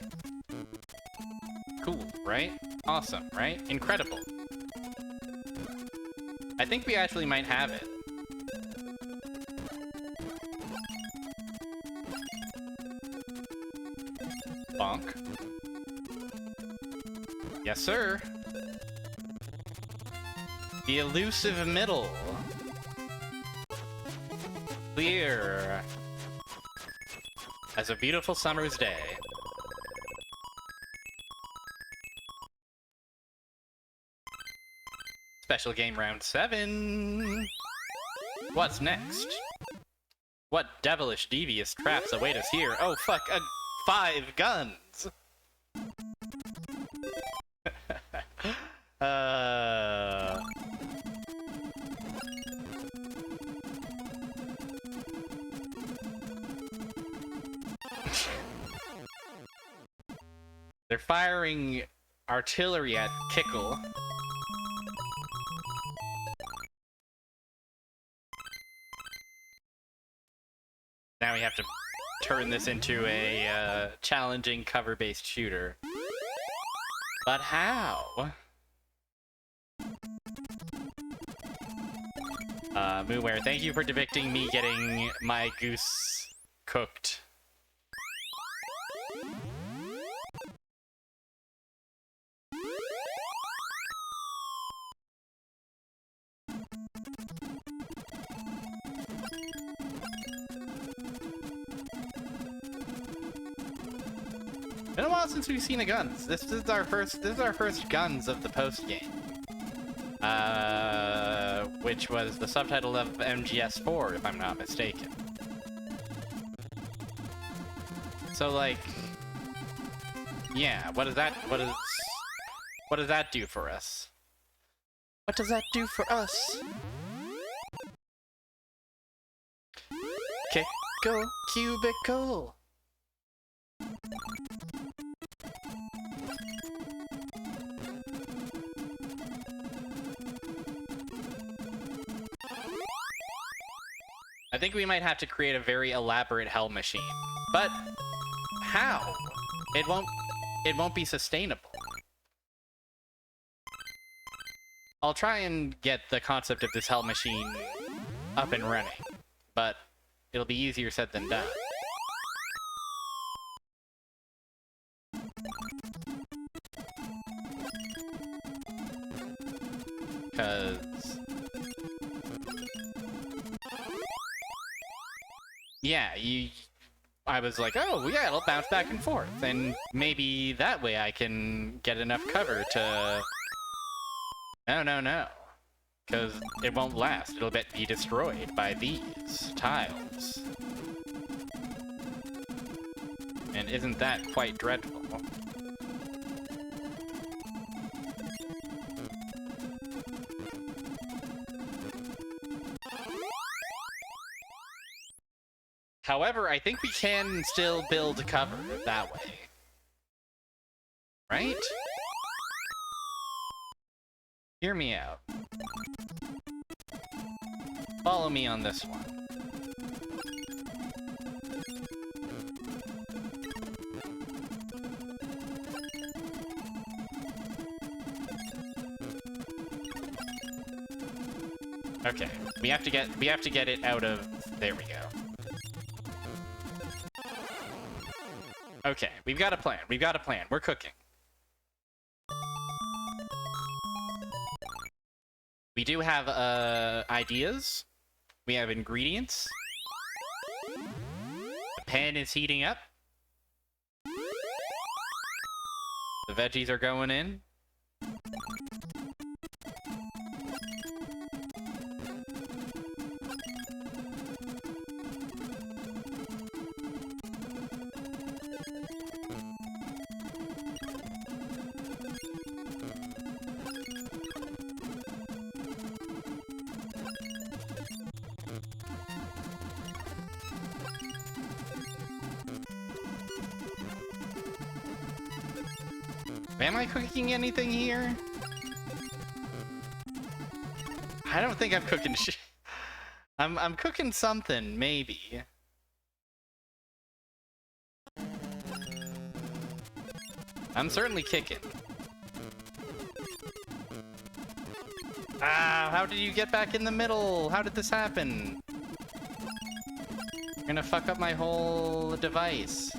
Cool, right? Awesome, right? Incredible. I think we actually might have it. Bonk. Yes, sir. The elusive middle. Clear. As a beautiful summer's day. Special game round 7. What's next? What devilish, devious traps await us here? Oh fuck, 5 guns! They're firing artillery at Kickle. Now we have to turn this into a challenging cover-based shooter. But how? Moonware, thank you for depicting me getting my goose cooked. Been a while since we've seen a guns. This is our first guns of the post game. Which was the subtitle of MGS4, if I'm not mistaken. So like, yeah, what does that do for us? What does that do for us? Kickle, cubicle. I think we might have to create a very elaborate hell machine. But how? It won't be sustainable. I'll try and get the concept of this hell machine up and running, but it'll be easier said than done. Because yeah, I was like, oh yeah, it'll bounce back and forth, and maybe that way I can get enough cover to... No. Because it won't last. It'll be destroyed by these tiles. And isn't that quite dreadful? However, I think we can still build cover that way. Right? Hear me out. Follow me on this one. Okay, we have to get it out of... There we go. Okay, we've got a plan. We've got a plan. We're cooking. We do have ideas. We have ingredients. The pan is heating up. The veggies are going in. Am I cooking anything here? I don't think I'm cooking shit. I'm cooking something, maybe. I'm certainly kicking. Ah, how did you get back in the middle? How did this happen? You're gonna fuck up my whole device.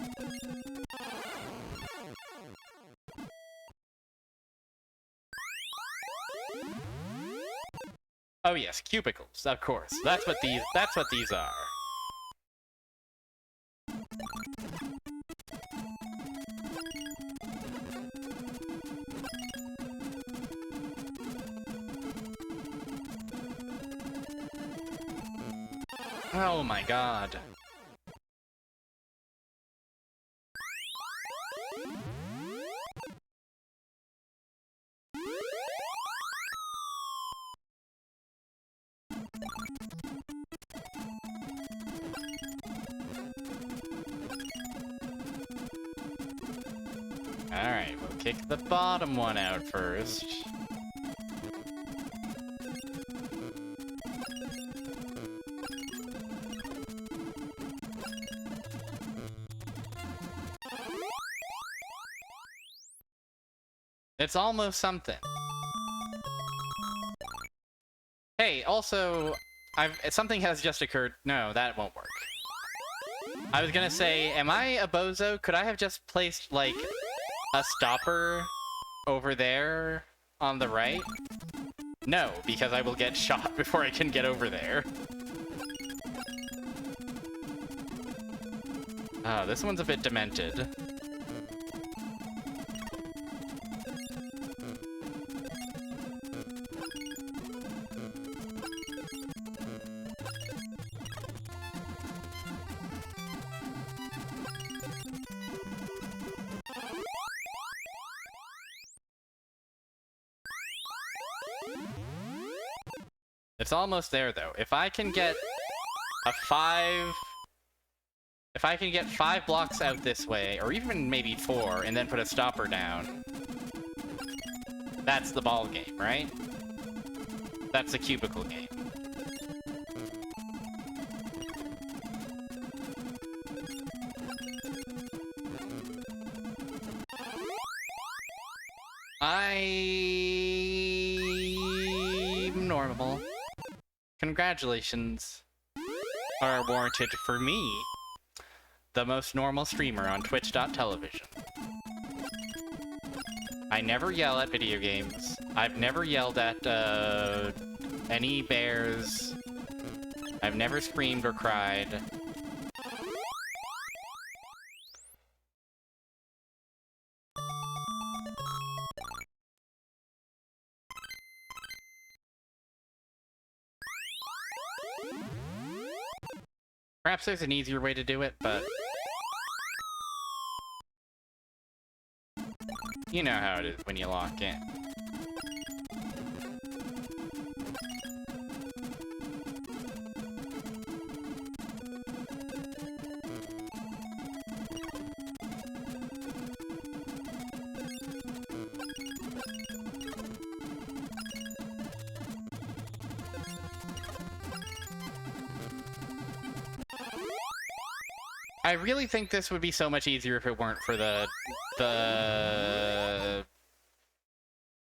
Oh yes, cubicles, of course. That's what these are. Oh my god. Alright, we'll kick the bottom one out first. It's almost something. Hey, also, something has just occurred. No, that won't work. I was gonna say, am I a bozo? Could I have just placed, like, a stopper over there on the right? No, because I will get shot before I can get over there. Oh, this one's a bit demented. It's almost there, though. If I can get a 5... If I can get 5 blocks out this way, or even maybe 4, and then put a stopper down, that's the ball game, right? That's the cubicle game. I'm normal. Congratulations are warranted for me, the most normal streamer on Twitch.television. I never yell at video games. I've never yelled at any bears. I've never screamed or cried. Perhaps there's an easier way to do it, but... you know how it is when you lock in. I really think this would be so much easier if it weren't for the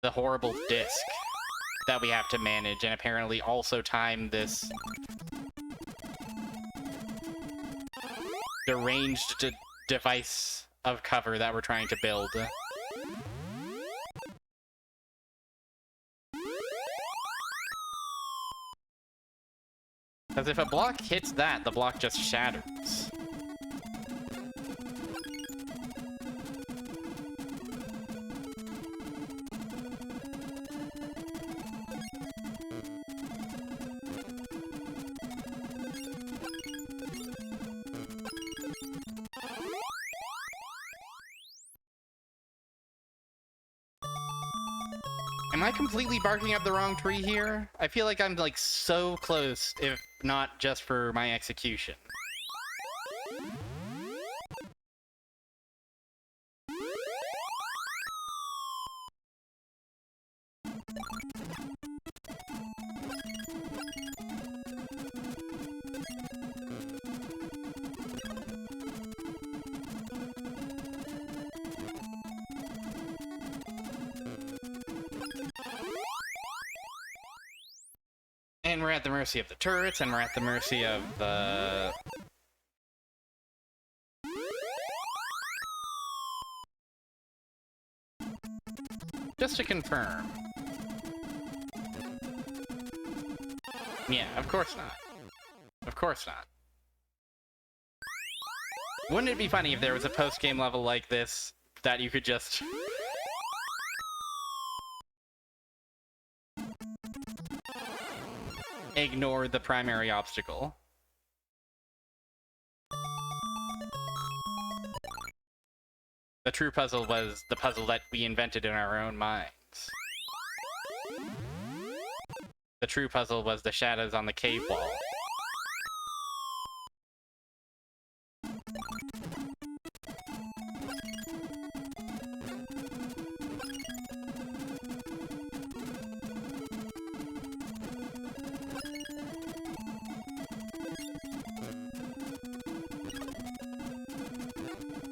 horrible disc that we have to manage, and apparently also time this deranged device of cover that we're trying to build. Because if a block hits that, the block just shatters. Am I completely barking up the wrong tree here? I feel like I'm, like, so close, if not just for my execution. And we're at the mercy of the turrets, and we're at the mercy of the... Just to confirm. Yeah, of course not. Of course not. Wouldn't it be funny if there was a post-game level like this that you could just... ignore the primary obstacle? The true puzzle was the puzzle that we invented in our own minds. The true puzzle was the shadows on the cave wall.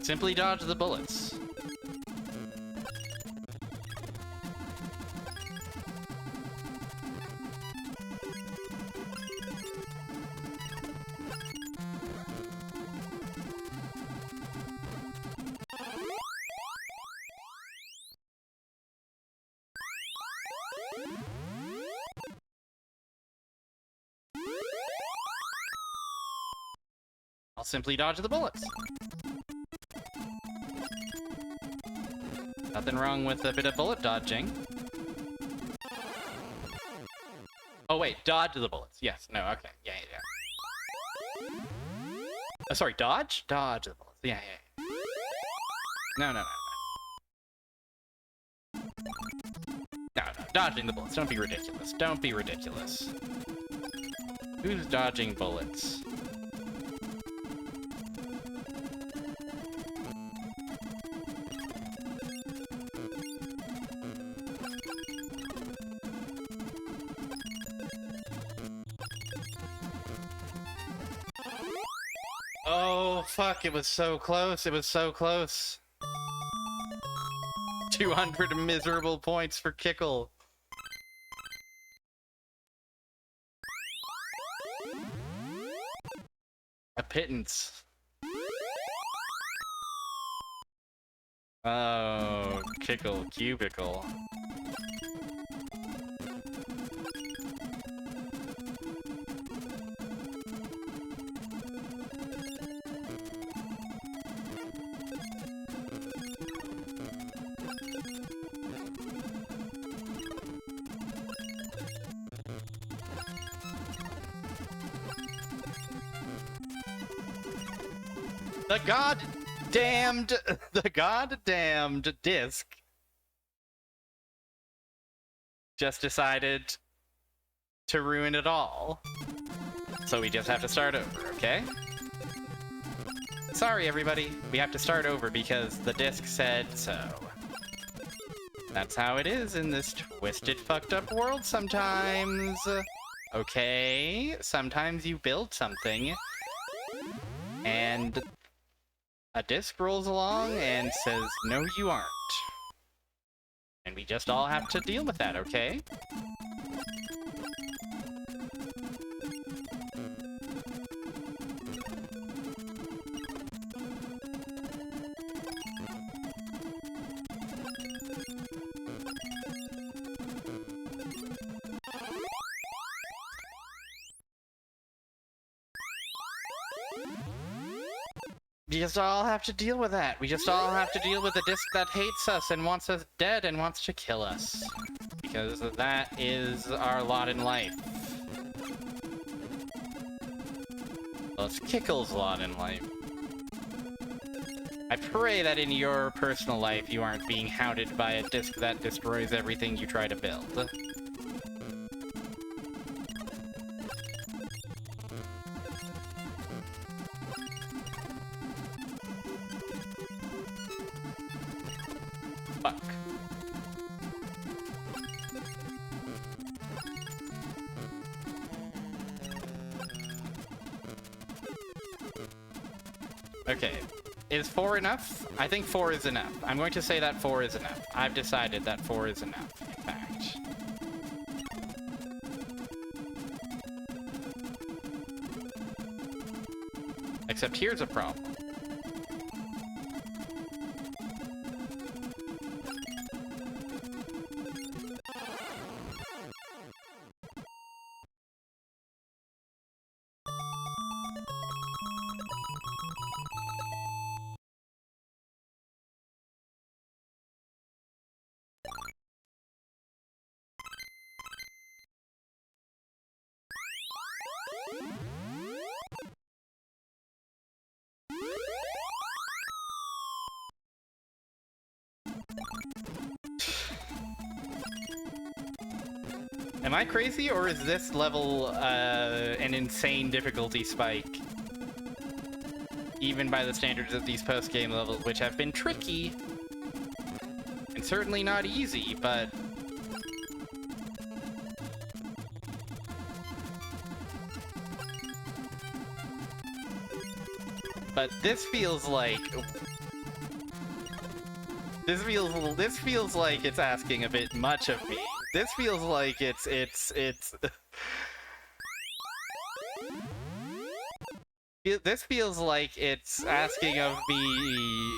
Simply dodge the bullets. I'll simply dodge the bullets. Nothing wrong with a bit of bullet dodging. Oh wait, dodge the bullets. Yes, no, okay. Yeah. Oh, sorry, dodge? Dodge the bullets. Yeah. No. No, dodging the bullets. Don't be ridiculous. Don't be ridiculous. Who's dodging bullets? Oh, fuck, it was so close. It was so close. 200 miserable points for Kickle. A pittance. Oh, Kickle, cubicle. The goddamned disc just decided to ruin it all. So we just have to start over, okay? Sorry, everybody. We have to start over because the disc said so. That's how it is in this twisted, fucked up world sometimes. Okay, sometimes you build something, and a disc rolls along and says, no, you aren't. And we just all have to deal with that, okay? We just all have to deal with that. We just all have to deal with the disc that hates us and wants us dead and wants to kill us. Because that is our lot in life. Well, it's Kickle's lot in life. I pray that in your personal life you aren't being hounded by a disc that destroys everything you try to build. Fuck. Okay. Is 4 enough? I think 4 is enough. I'm going to say that 4 is enough. I've decided that 4 is enough, in fact. Except here's a problem. Am I crazy, or is this level an insane difficulty spike? Even by the standards of these post-game levels, which have been tricky. And certainly not easy, but... But this feels like... This feels like it's asking a bit much of me. This feels like it's This feels like it's asking of me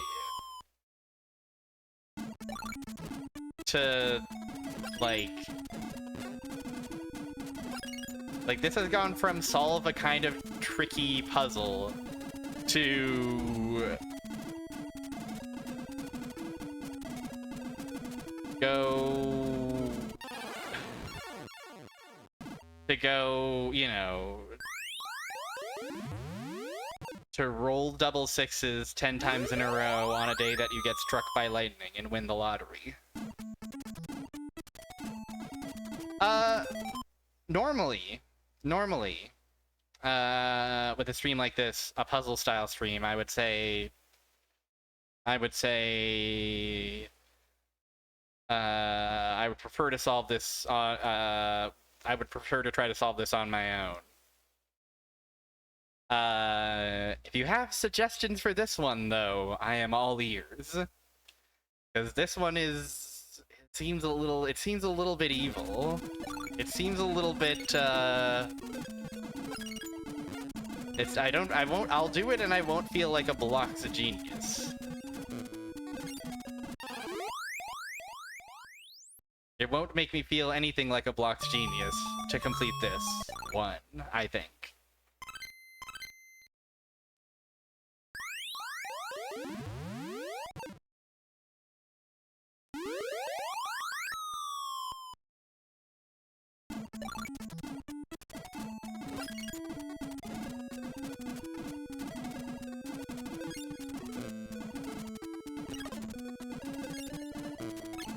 to, like this has gone from solve a kind of tricky puzzle to go, you know, to roll double sixes 10 times in a row on a day that you get struck by lightning and win the lottery. Normally, with a stream like this, a puzzle-style stream, I would say, I would prefer to solve this I would prefer to try to solve this on my own. If you have suggestions for this one, though, I am all ears. Because this one is... It seems a little bit evil. It seems a little bit, I'll do it and I won't feel like a block's a genius. It won't make me feel anything like a block's genius to complete this one, I think.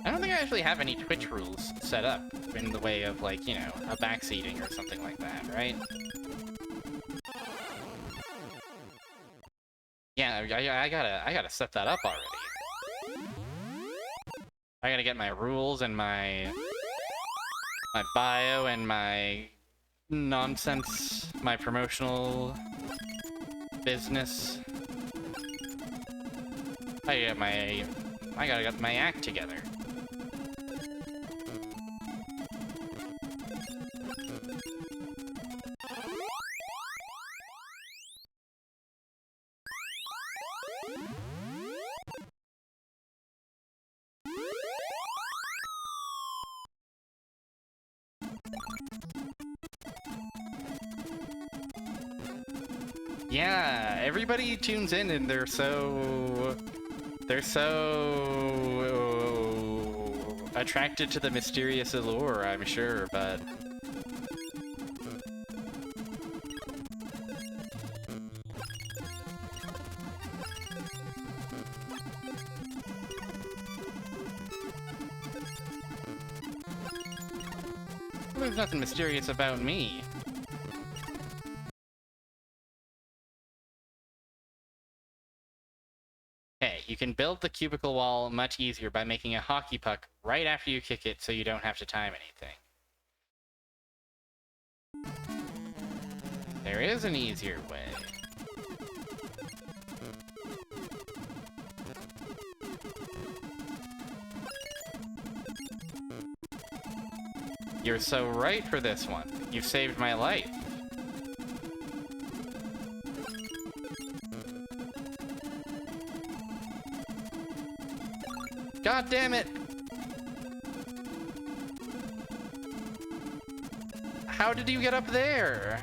I don't think I actually have any Twitch rules set up in the way of, like, you know, a backseating or something like that, right? Yeah, I gotta set that up already. I gotta get my rules and my bio and my nonsense, my promotional business. I gotta get my act together. Yeah, everybody tunes in and they're so attracted to the mysterious allure, I'm sure, but there's nothing mysterious about me. Hey, you can build the cubicle wall much easier by making a hockey puck right after you kick it so you don't have to time anything. There is an easier way. You're so right for this one. You've saved my life. God damn it! How did you get up there?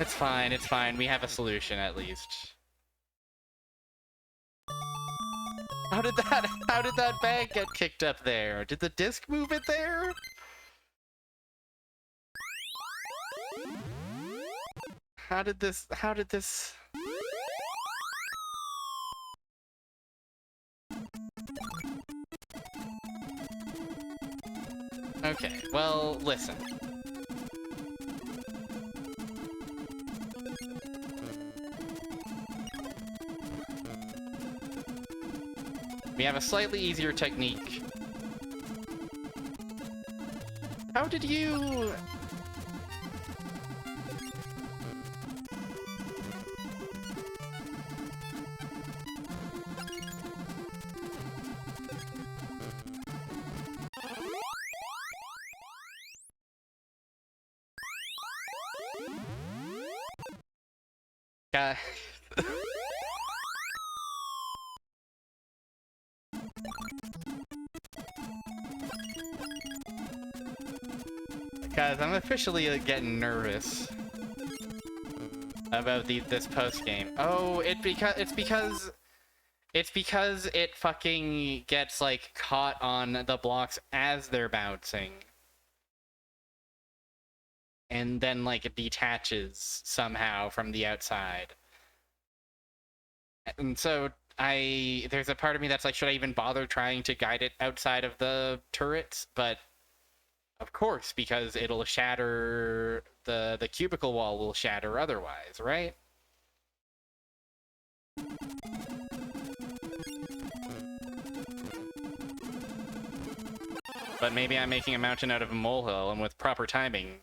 It's fine, it's fine. We have a solution at least. How did that bag get kicked up there? Did the disc move it there? How did this... Okay, well, listen. We have a slightly easier technique. How did you... Guys, I'm officially getting nervous about this post game. Oh, it's because it fucking gets like caught on the blocks as they're bouncing, and then like it detaches somehow from the outside. And so there's a part of me that's like, should I even bother trying to guide it outside of the turrets? But of course, because it'll shatter, the cubicle wall will shatter otherwise, right? But maybe I'm making a mountain out of a molehill, and with proper timing,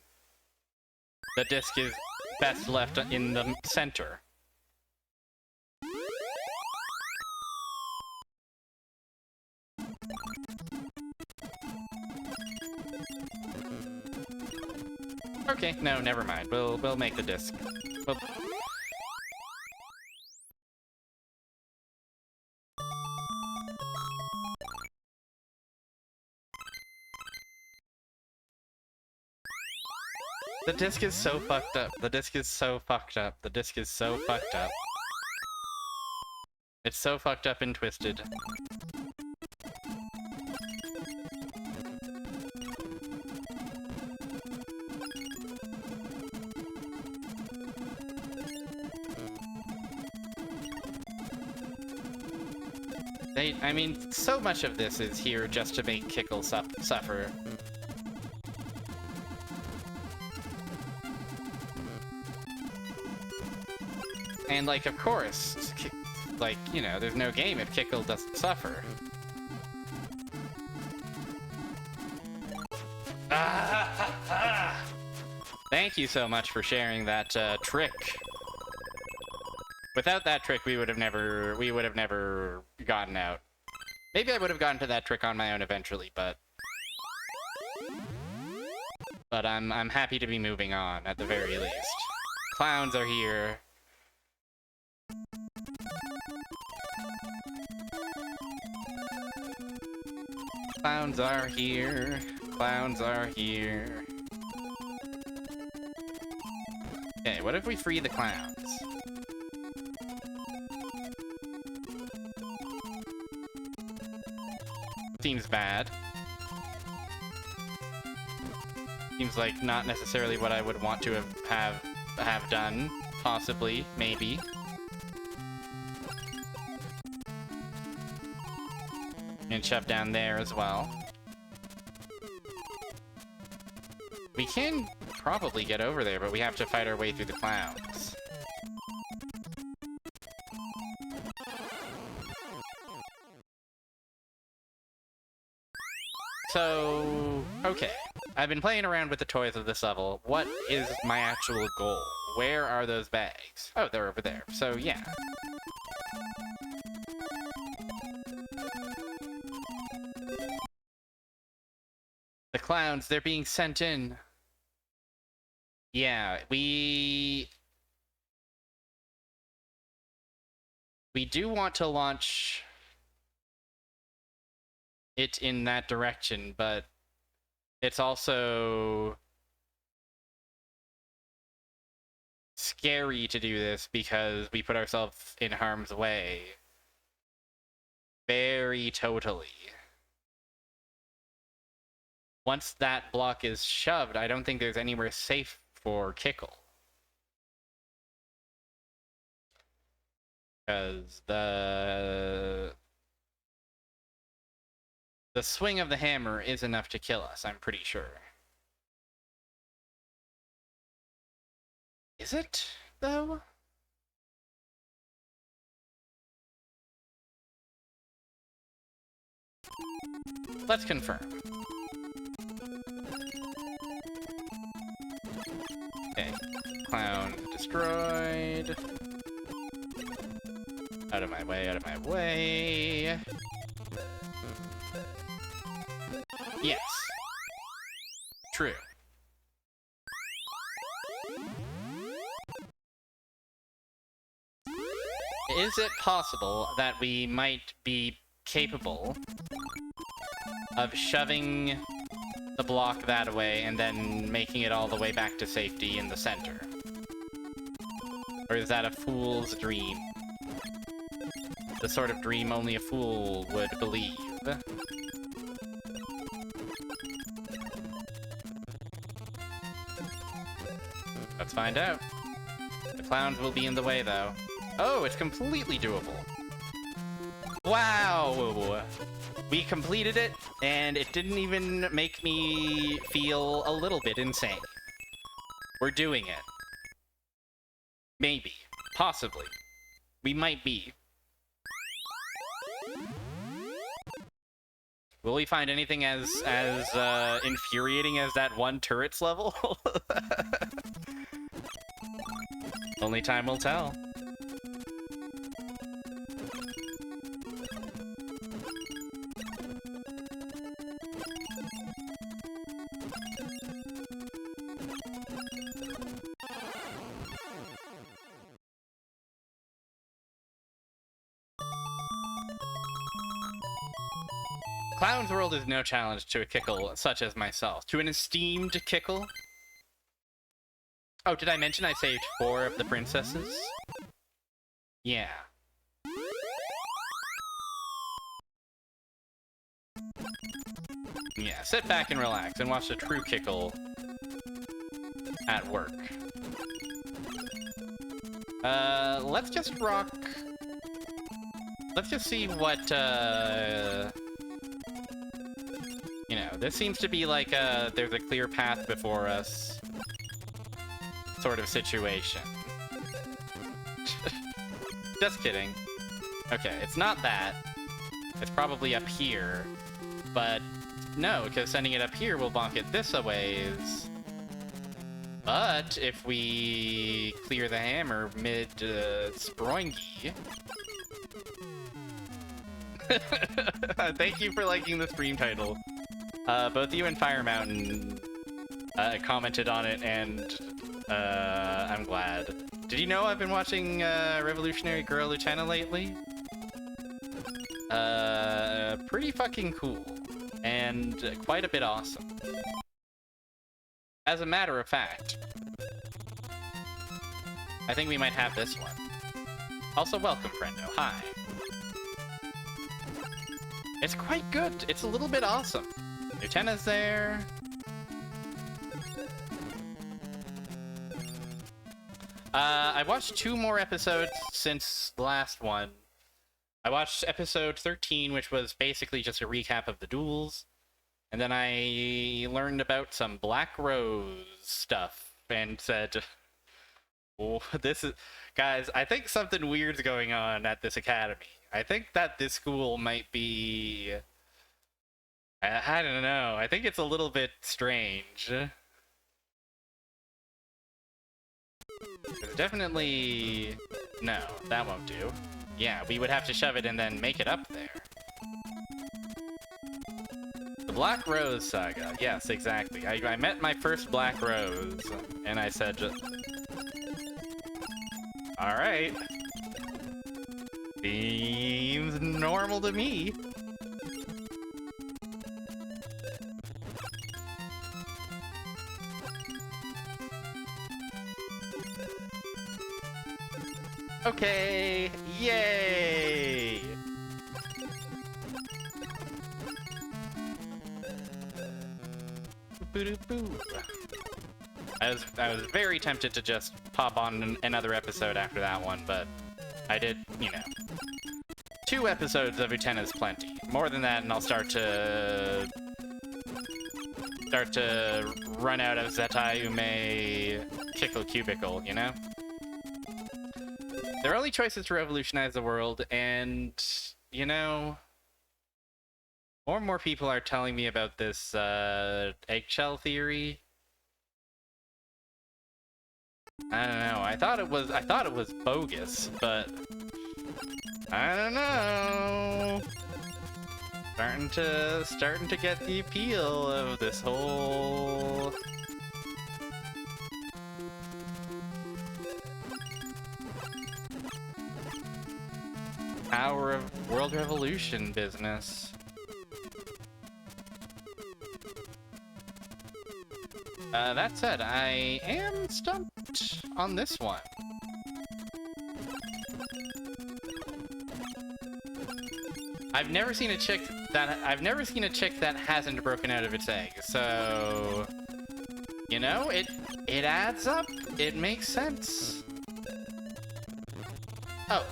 the disc is best left in the center. Okay, no, never mind. We'll make the disc. The disc is so fucked up. The disc is so fucked up. The disc is so fucked up. It's so fucked up and twisted. I mean, so much of this is here just to make Kickle suffer. And, like, of course, like, you know, there's no game if Kickle doesn't suffer. Thank you so much for sharing that trick. Without that trick, we would have never gotten out. Maybe I would have gotten to that trick on my own eventually, but I'm happy to be moving on at the very least. Clowns are here. Clowns are here. Clowns are here. Okay, what if we free the clowns? Seems bad. Seems like not necessarily what I would want to have done. Possibly, maybe. And shove down there as well. We can probably get over there, but we have to fight our way through the clowns. So, okay. I've been playing around with the toys of this level. What is my actual goal? Where are those bags? Oh, they're over there. So, yeah. The clowns, they're being sent in. Yeah, we do want to launch it in that direction, but it's also scary to do this because we put ourselves in harm's way. Very totally. Once that block is shoved, I don't think there's anywhere safe for Kickle. Because the swing of the hammer is enough to kill us, I'm pretty sure. Is it, though? Let's confirm. Okay, clown destroyed. Out of my way, out of my way. Yes. True. Is it possible that we might be capable of shoving the block that way and then making it all the way back to safety in the center? Or is that a fool's dream? The sort of dream only a fool would believe. Let's find out. The clowns will be in the way, though. Oh, it's completely doable. Wow! We completed it, and it didn't even make me feel a little bit insane. We're doing it. Maybe. Possibly. We might be. Will we find anything as infuriating as that one turret's level? Only time will tell. Clown's World is no challenge to a Kickle such as myself. To an esteemed Kickle? Oh, did I mention I saved 4 of the princesses? Yeah. Yeah, sit back and relax and watch the true Kickle at work. Let's let's just see what, you know, this seems to be like there's a clear path before us sort of situation. Just kidding. Okay, it's not that. It's probably up here. But no, because sending it up here will bonk it this a ways. But if we clear the hammer mid Sproingy. Thank you for liking the stream title. Both you and Fire Mountain commented on it, and I'm glad. Did you know I've been watching Revolutionary Girl Lieutenant lately? Pretty fucking cool. And quite a bit awesome. As a matter of fact, I think we might have this one. Also, welcome, friendo. Hi. It's quite good. It's a little bit awesome. Lieutenant's there. I watched 2 more episodes since the last one. I watched episode 13, which was basically just a recap of the duels. And then I learned about some Black Rose stuff and said, oh, this is... Guys, I think something weird's going on at this academy. I think that this school might be... I don't know. I think it's a little bit strange. It's definitely... No, that won't do. Yeah, we would have to shove it and then make it up there. The Black Rose Saga. Yes, exactly. I met my first Black Rose, and I said, alright. Seems normal to me. Okay, yay! Boo-doo-boo. I was very tempted to just pop on another episode after that one, but I did, you know. 2 episodes of Lieutenant's plenty. More than that, and I'll start to run out of Zetai Ume Kickle Cubicle, you know? Their only choice is to revolutionize the world, and, you know, more and more people are telling me about this eggshell theory. I don't know. I thought it was bogus, but I don't know. Starting to get the appeal of this whole power of world revolution business. That said, I am stumped on this one. I've never seen a chick that hasn't broken out of its egg. So, you know, it adds up. It makes sense. Oh,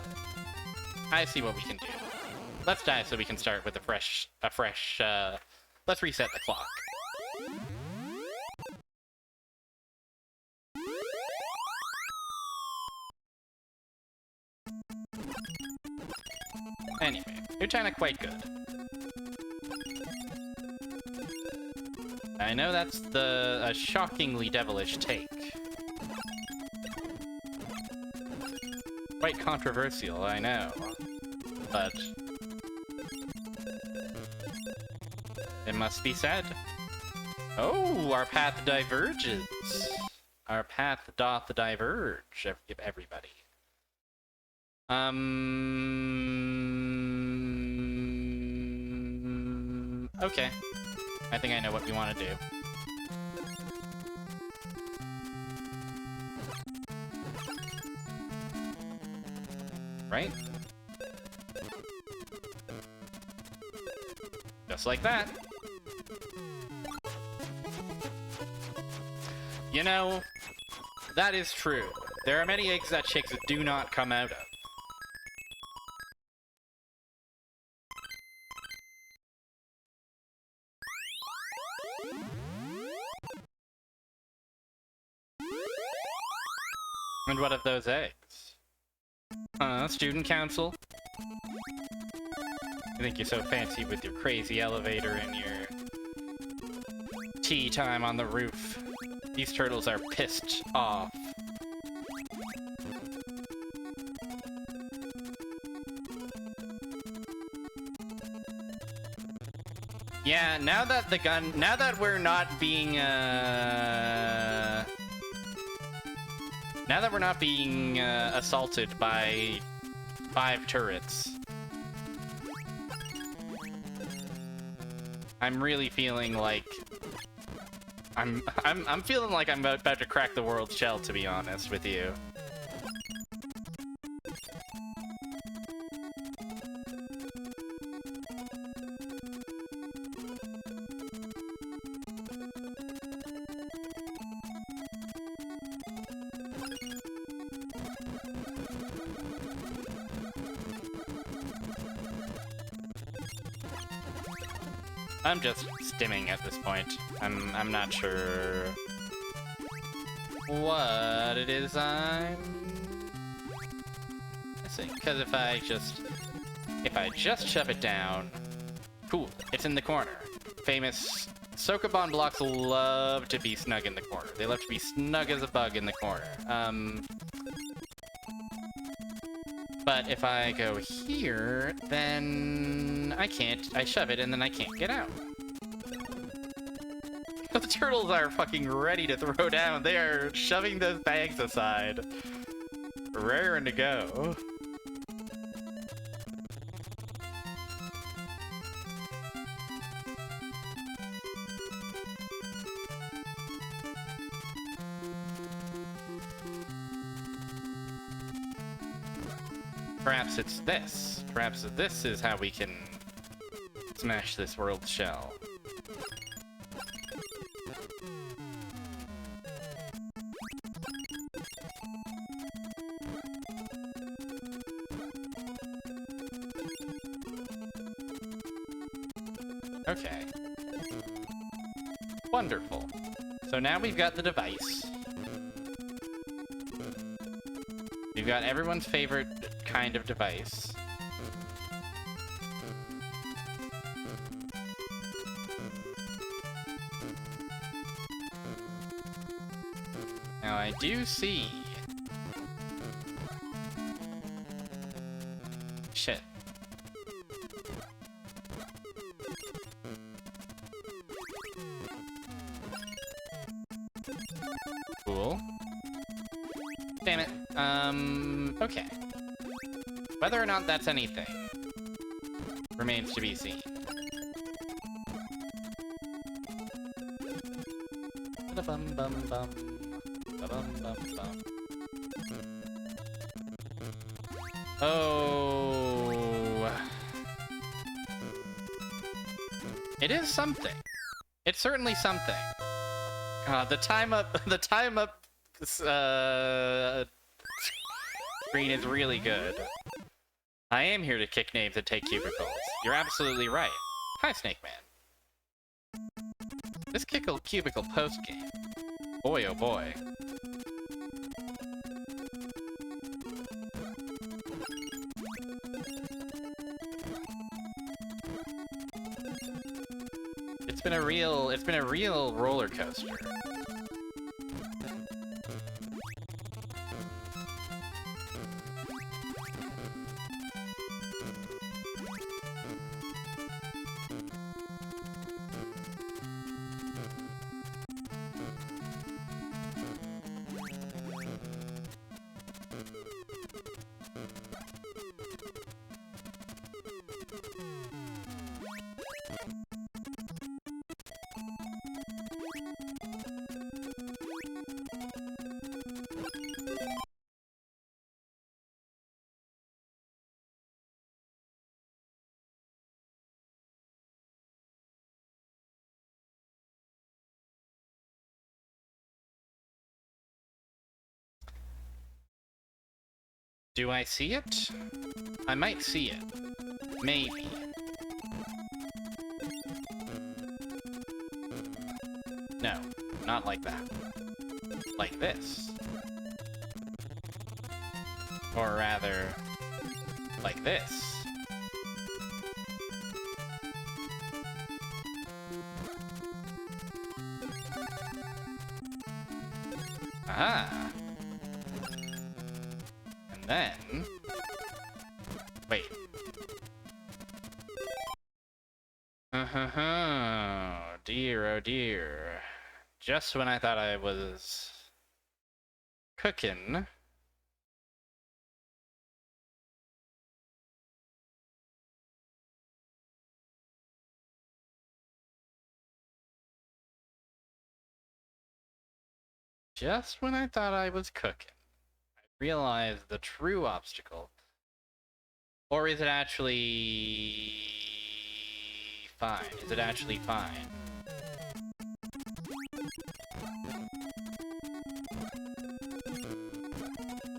I see what we can do. Let's die so we can start with a fresh. Let's reset the clock. Anyway, you're kinda quite good. I know that's a shockingly devilish take. Quite controversial, I know. But it must be said. Oh, our path diverges. Our path doth diverge, everybody. Okay. I think I know what we want to do. Right? Just like that. You know, that is true. There are many eggs that chicks do not come out of. And what of those eggs? Student council? I think you're so fancy with your crazy elevator and your tea time on the roof. These turtles are pissed off. Yeah, now that we're not being, assaulted by 5 turrets, I'm really feeling like I'm feeling like I'm about to crack the world shell, to be honest with you. I'm just stimming at this point. I'm not sure what it is I'm missing. Because if I just shove it down, cool, it's in the corner. Famous Sokoban blocks love to be snug in the corner. They love to be snug as a bug in the corner. But if I go here, then I can't. I shove it and then I can't get out. The turtles are fucking ready to throw down. They are shoving those bags aside. Raring to go. Perhaps it's this. Perhaps this is how we can smash this world shell. Okay. Wonderful. So now we've got the device. We've got everyone's favorite kind of device. Now I do see... Shit. Cool. Damn it. Okay. Whether or not that's anything remains to be seen. Ba-bum-bum-bum. Ba-bum-bum-bum. Oh. It is something. It's certainly something. The time up screen is really good. I am here to kick names and take cubicles. You're absolutely right. Hi, Snake Man. This kickle cubicle post-game. Boy, oh boy. It's been a real roller coaster. Do I see it? I might see it. Maybe. No, not like that. Like this. Or rather, like this. Aha! And then... Wait. Dear, oh dear. Just when I thought I was... cooking... Just when I thought I was cooking, I realized the true obstacle. Or is it actually... fine? Is it actually fine?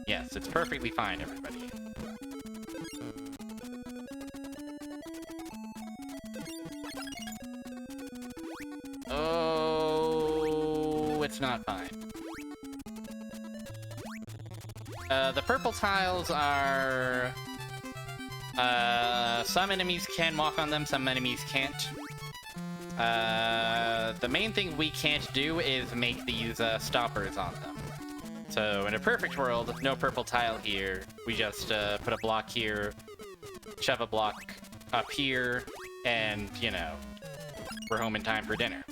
Yes, it's perfectly fine, everybody. Oh, it's not fine. The purple tiles are... some enemies can walk on them, some enemies can't. The main thing we can't do is make these stoppers on them. So in a perfect world, no purple tile here. We just put a block here, shove a block up here, and, you know, we're home in time for dinner.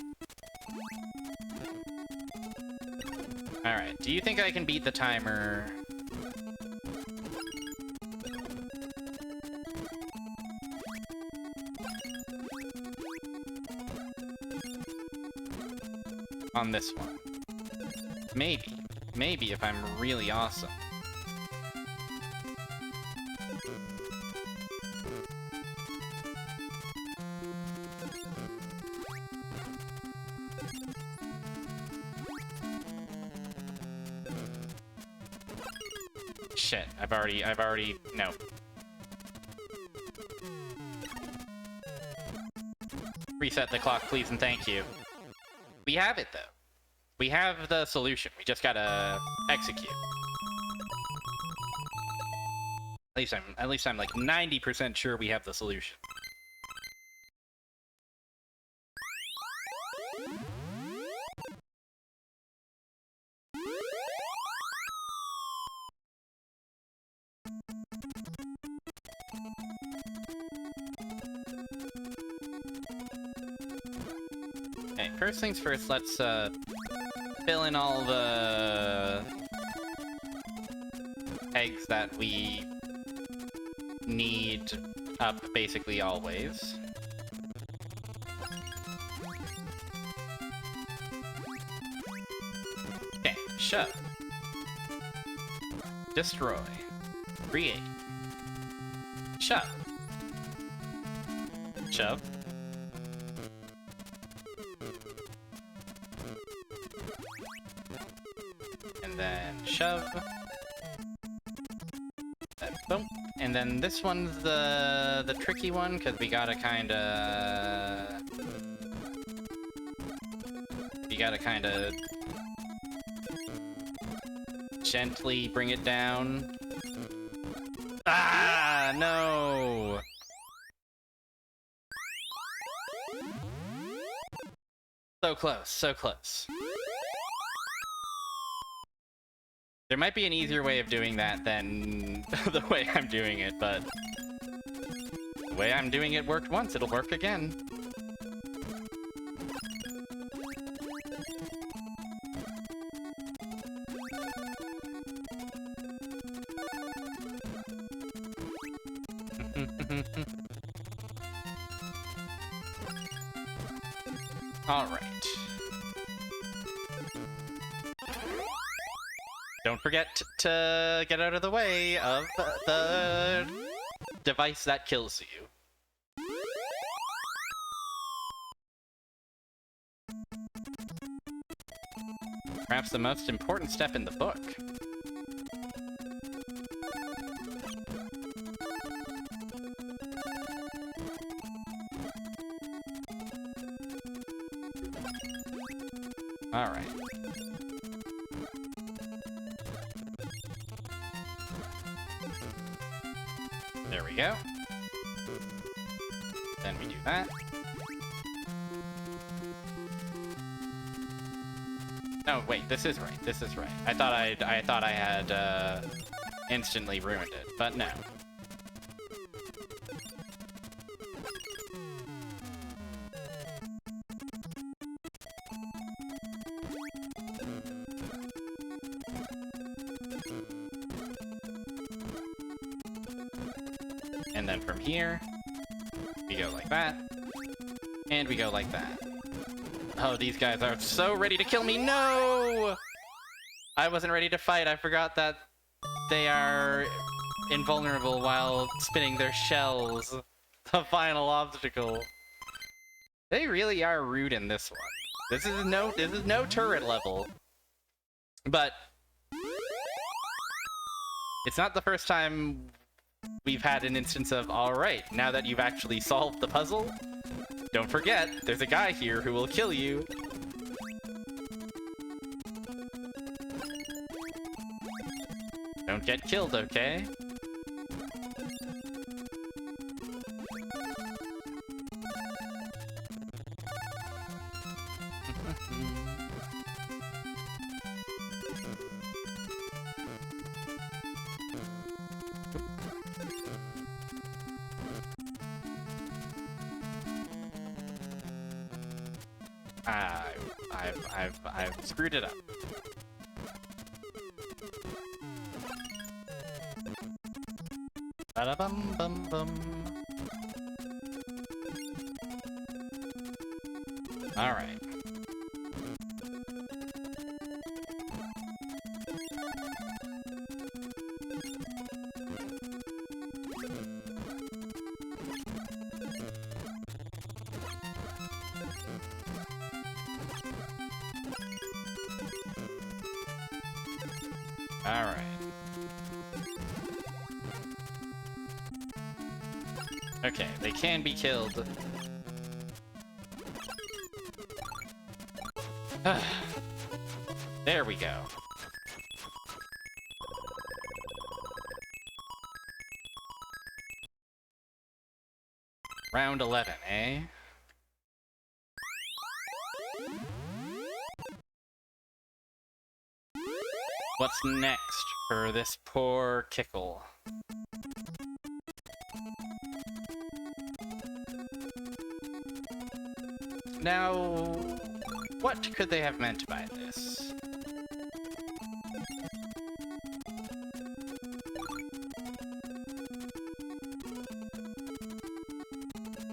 Alright, do you think I can beat the timer? On this one. Maybe. Maybe if I'm really awesome. Shit, I've already, no. Reset the clock, please and thank you. We have it, though. We have the solution. We just gotta execute. At least I'm like 90% sure we have the solution. Okay, first things first, let's fill in all the eggs that we need up basically always. Okay, shove. Destroy. Create. Shove. Shove. And then shove. Boom. And then this one's the tricky one, because we gotta kinda... gently bring it down. Ah, no! So close, so close. There might be an easier way of doing that than the way I'm doing it, but the way I'm doing it worked once, it'll work again. Alright. Don't forget to get out of the way of the device that kills you. Perhaps the most important step in the book. Alright. There we go. Then we do that. No, wait, this is right. This is right. I thought I had instantly ruined it, but no. And then from here, we go like that, and we go like that. Oh, these guys are so ready to kill me. No! I wasn't ready to fight. I forgot that they are invulnerable while spinning their shells. The final obstacle. They really are rude in this one. This is no turret level. But it's not the first time we've had an instance of, alright, now that you've actually solved the puzzle, don't forget, there's a guy here who will kill you. Don't get killed, okay? I've screwed it up. Ba-da-bum-bum-bum. All right. Alright. Okay, they can be killed. There we go. Round 11, eh? What's next for this poor kickle? Now, what could they have meant by this?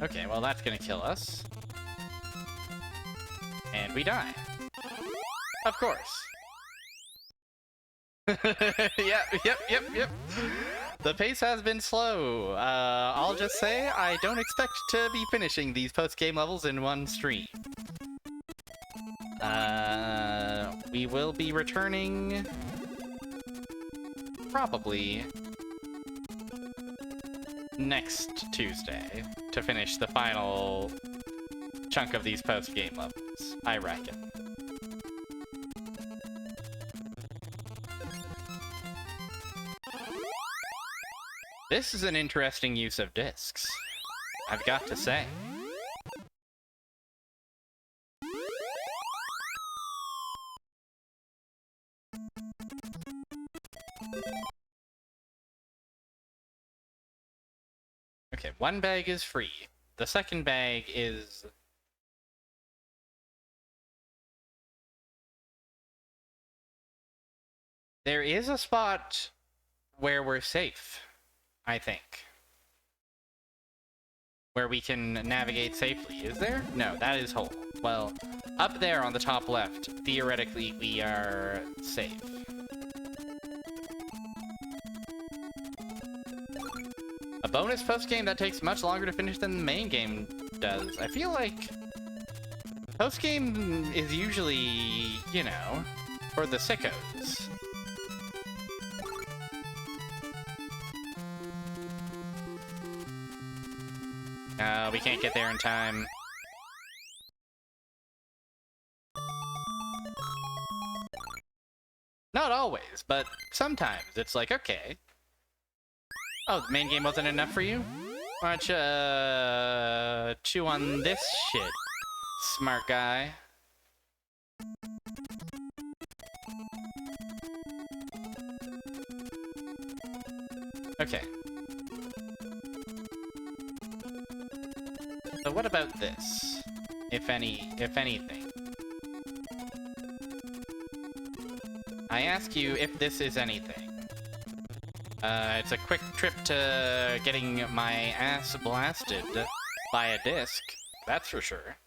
Okay, well that's gonna kill us. And we die. Of course. Yep. The pace has been slow. I'll just say I don't expect to be finishing these post-game levels in one stream. We will be returning probably next Tuesday to finish the final chunk of these post-game levels, I reckon. This is an interesting use of discs, I've got to say. Okay, one bag is free. The second bag is... There is a spot where we're safe, I think. Where we can navigate safely. Is there? No, that is whole. Well, up there on the top left, theoretically, we are safe. A bonus post-game that takes much longer to finish than the main game does. I feel like post-game is usually, you know, for the sickos. We can't get there in time. Not always, but sometimes it's like, okay. Oh, the main game wasn't enough for you? Why don't you, chew on this shit, smart guy? Okay. So what about this? If anything. I ask you if this is anything. It's a quick trip to getting my ass blasted by a disc, that's for sure.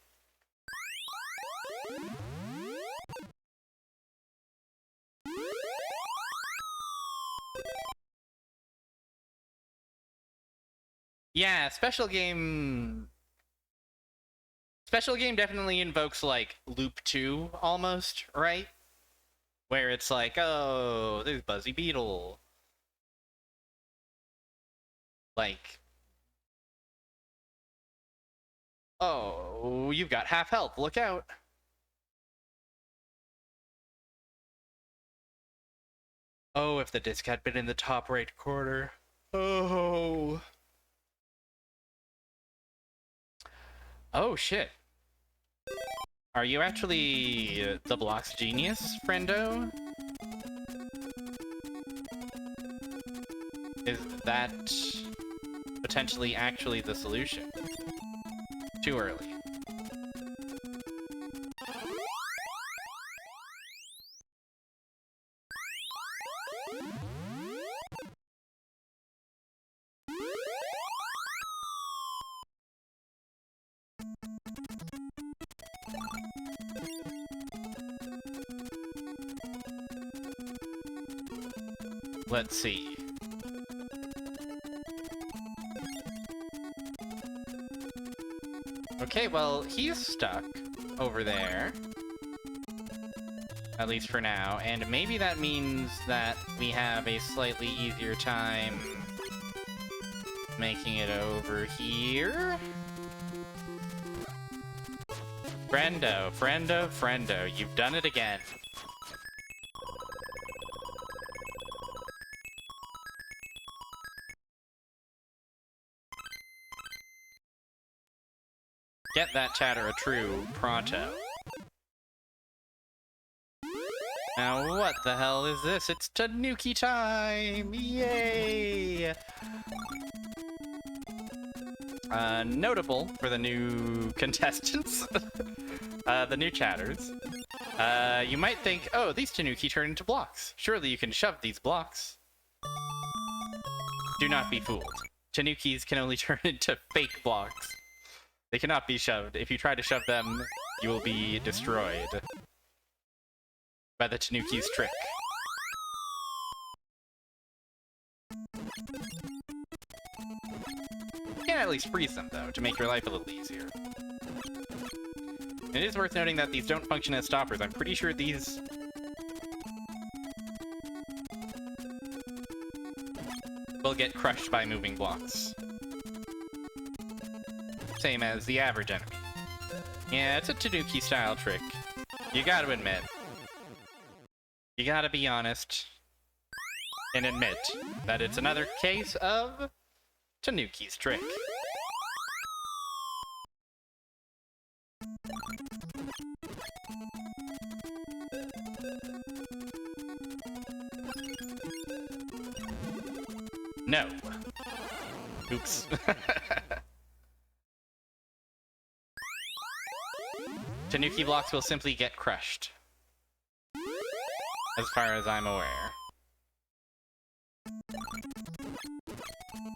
Yeah, special game definitely invokes, like, Loop 2, almost, right? Where it's like, oh, there's Buzzy Beetle. Like, oh, you've got half health, look out. Oh, if the disc had been in the top right corner. Oh. Oh, shit. Are you actually the Blocks genius, friendo? Is that potentially actually the solution? Too early. Let's see. Okay, well, he's stuck over there. At least for now, and maybe that means that we have a slightly easier time making it over here? Friendo, friendo, friendo, you've done it again. Get that chatter a true pronto. Now what the hell is this? It's Tanuki time! Yay! Notable for the new contestants, the new chatters. You might think, oh, these Tanuki turn into blocks. Surely you can shove these blocks. Do not be fooled. Tanukis can only turn into fake blocks. They cannot be shoved. If you try to shove them, you will be destroyed by the Tanuki's trick. You can at least freeze them, though, to make your life a little easier. It is worth noting that these don't function as stoppers. I'm pretty sure these... will get crushed by moving blocks. Same as the average enemy. Yeah, it's a Tanuki-style trick. You gotta admit. You gotta be honest and admit that it's another case of Tanuki's trick. No. Oops. Tanuki blocks will simply get crushed. As far as I'm aware.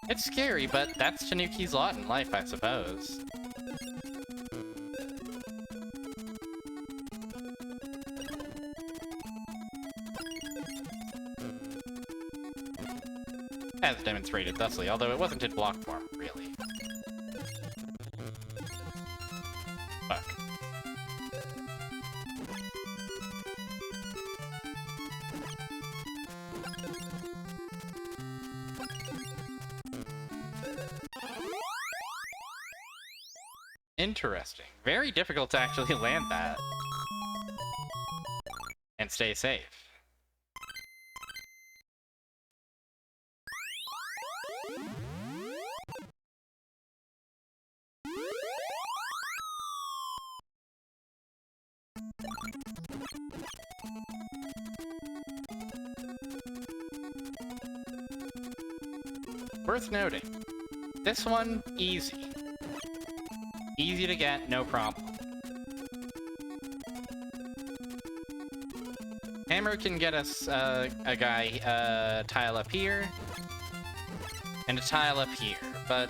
It's scary, but that's Tanuki's lot in life, I suppose. As demonstrated thusly, although it wasn't in block form, really. Fuck. Interesting. Very difficult to actually land that. And stay safe. Worth noting, this one, easy. Easy to get, no problem. Hammer can get us a guy tile up here, and a tile up here, but...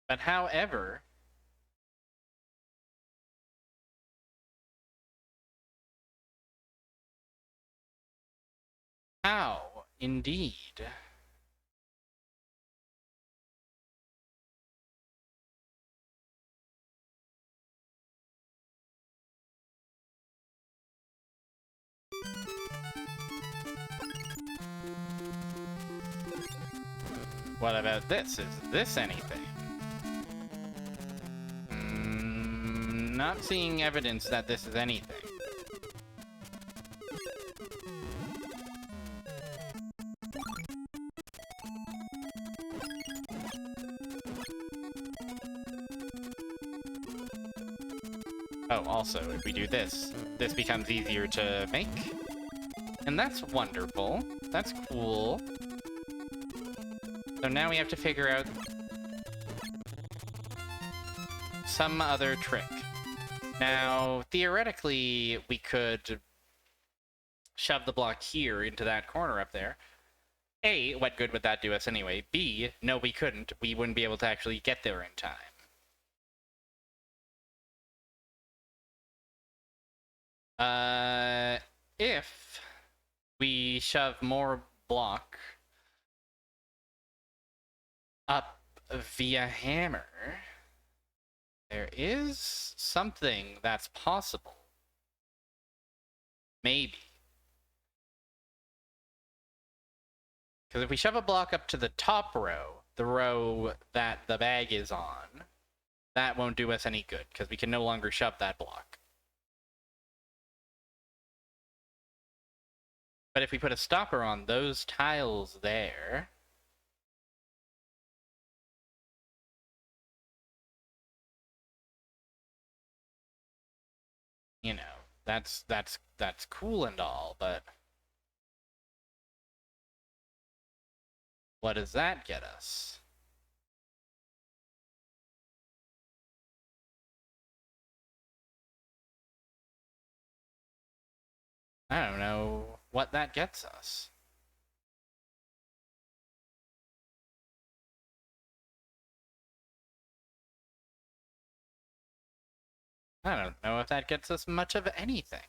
But however... How, indeed. What about this? Is this anything? Not seeing evidence that this is anything. Oh, also, if we do this, this becomes easier to make. And that's wonderful. That's cool. So now we have to figure out some other trick. Now, theoretically, we could shove the block here into that corner up there. A, what good would that do us anyway? B, no, we couldn't. We wouldn't be able to actually get there in time. If we shove more block up via hammer, there is something that's possible. Maybe. Because if we shove a block up to the top row, the row that the bag is on, that won't do us any good, because we can no longer shove that block. But if we put a stopper on those tiles there, you know, that's cool and all, but what does that get us? I don't know what that gets us. I don't know if that gets us much of anything.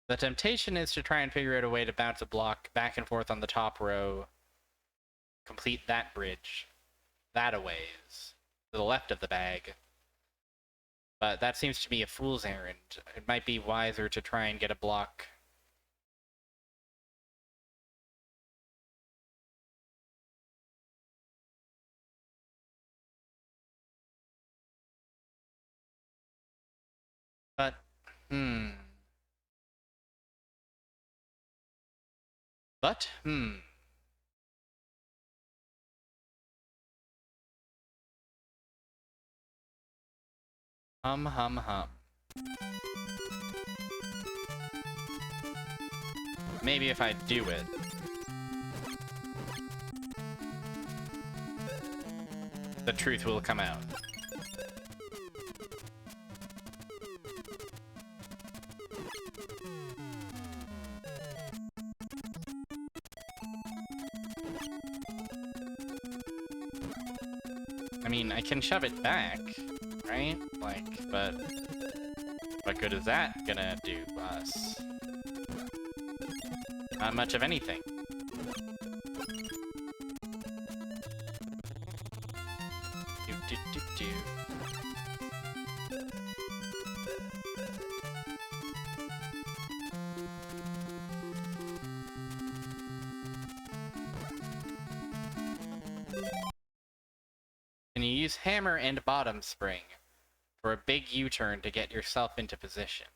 The temptation is to try and figure out a way to bounce a block back and forth on the top row, complete that bridge, that a ways, to the left of the bag. But that seems to be a fool's errand. It might be wiser to try and get a block. But, But, Hum. Maybe if I do it. The truth will come out. I mean, I can shove it back, right? Like, but what good is that gonna do us? Not much of anything. Do. you use hammer and bottom spring for a big U-turn to get yourself into position.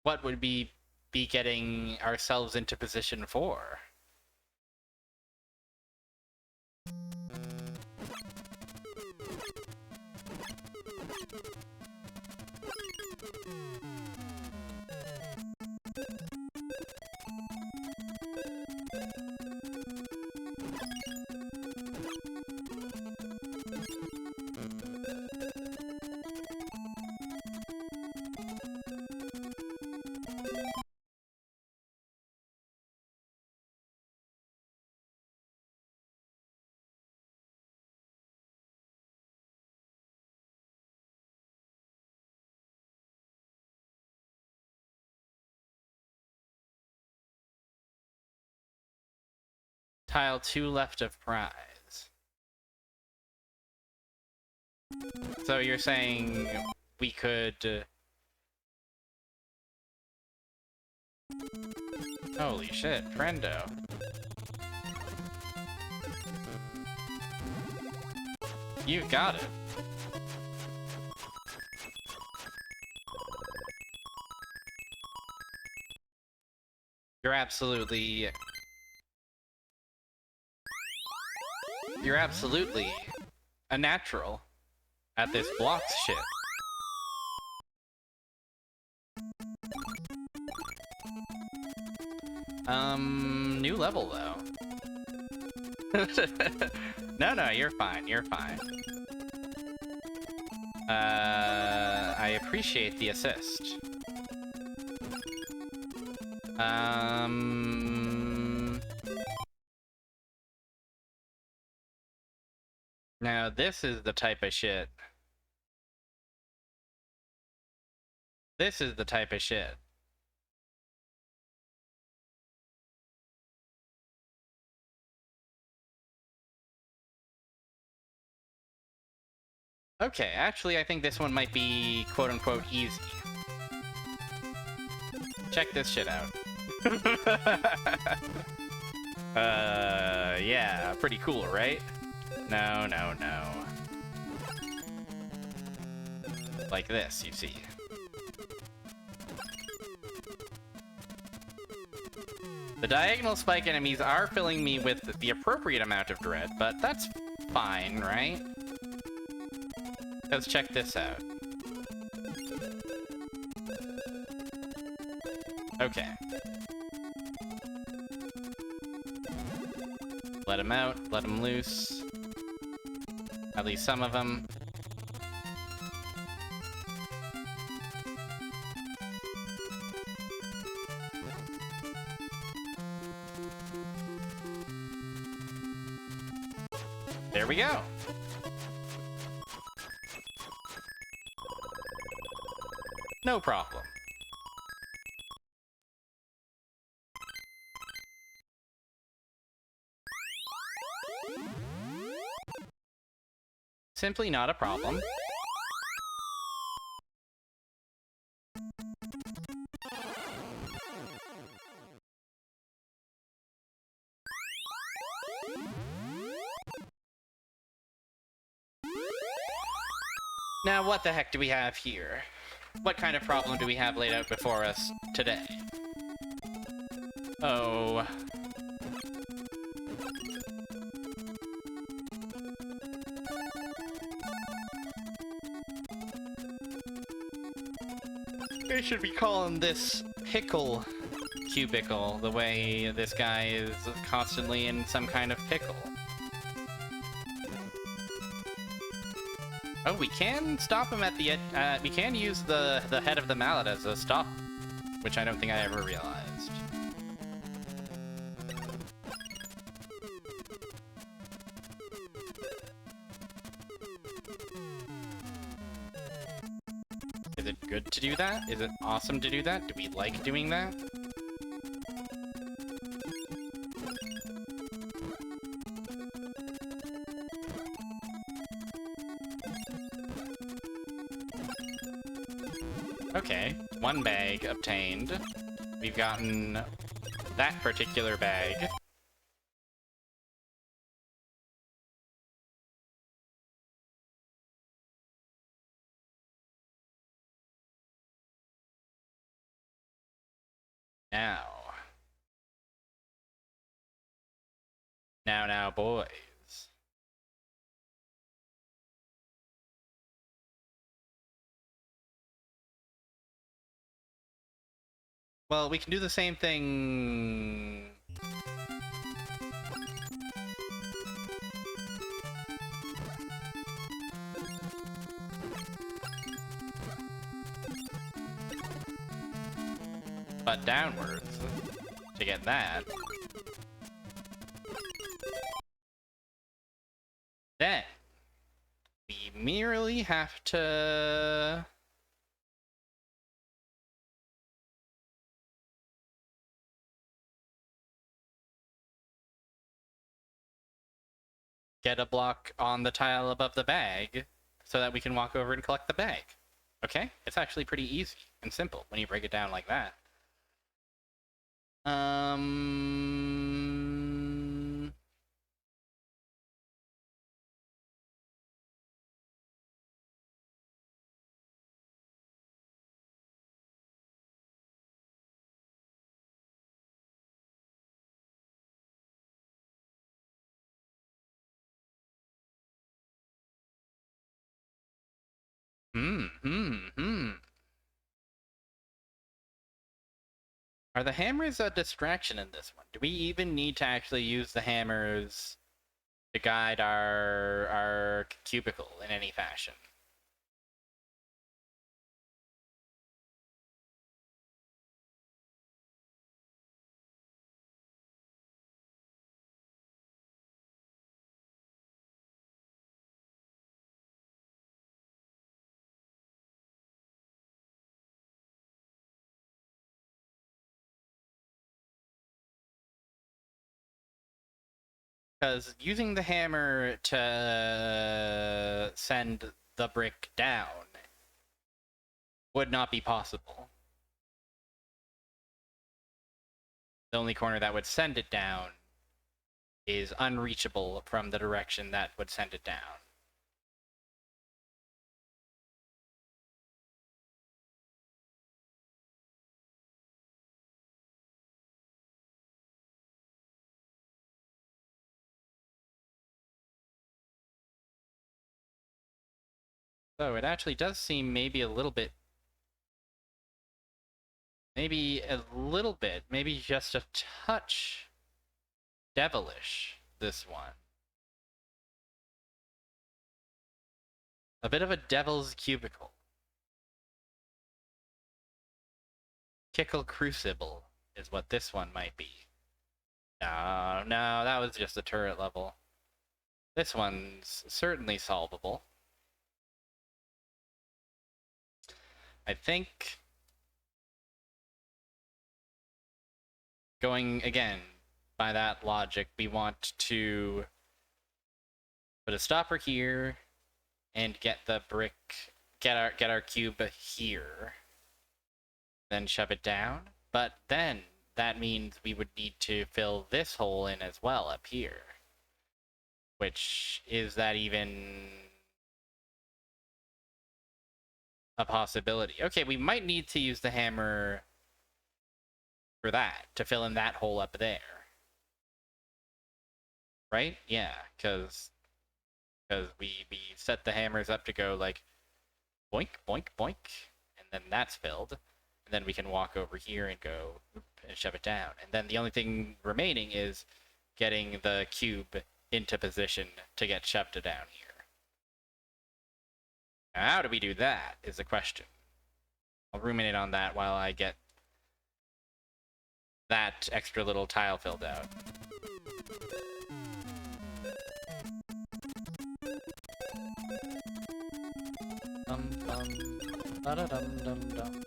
What would we be getting ourselves into position for? Tile 2 left of prize. So you're saying we could... Holy shit, friendo. You got it. You're absolutely a natural at this blocks shit. New level though. No, you're fine, you're fine. I appreciate the assist. Now this is the type of shit. This is the type of shit. Okay, actually I think this one might be quote-unquote easy. Check this shit out. Yeah, pretty cool, right? No. Like this, you see. The diagonal spike enemies are filling me with the appropriate amount of dread, but that's fine, right? Let's check this out. Okay. Let them out, let them loose. At least some of them. There we go. No problem. Simply not a problem. Now, what the heck do we have here? What kind of problem do we have laid out before us today? Oh. I should be calling this pickle cubicle, the way this guy is constantly in some kind of pickle. Oh, we can stop him at the we can use the head of the mallet as a stop, which I don't think I ever realized. Is it good to do that? Is it awesome to do that? Do we like doing that? Okay, one bag obtained. We've gotten that particular bag. Now, boys. Well, we can do the same thing. But downwards to get that. Then we merely have to get a block on the tile above the bag so that we can walk over and collect the bag. Okay? It's actually pretty easy and simple when you break it down like that. Are the hammers a distraction in this one? Do we even need to actually use the hammers to guide our cubicle in any fashion? Because using the hammer to send the brick down would not be possible. The only corner that would send it down is unreachable from the direction that would send it down. So it actually does seem maybe a little bit, maybe just a touch devilish, this one. A bit of a devil's cubicle. Kickle crucible is what this one might be. No, that was just a turret level. This one's certainly solvable. I think going again by that logic, we want to put a stopper here and get the brick, get our cube here, then shove it down. But then that means we would need to fill this hole in as well up here. Which, is that even a possibility? Okay, we might need to use the hammer for that, to fill in that hole up there. Right? Yeah, because we set the hammers up to go like boink, boink, boink, and then that's filled. And then we can walk over here and go and shove it down. And then the only thing remaining is getting the cube into position to get shoved down here. Now, how do we do that is the question. I'll ruminate on that while I get that extra little tile filled out. Dum dum, da da dum dum dum.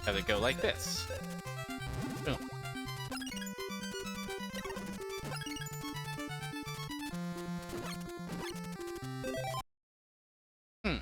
Does it go like this? Boom. Hmm.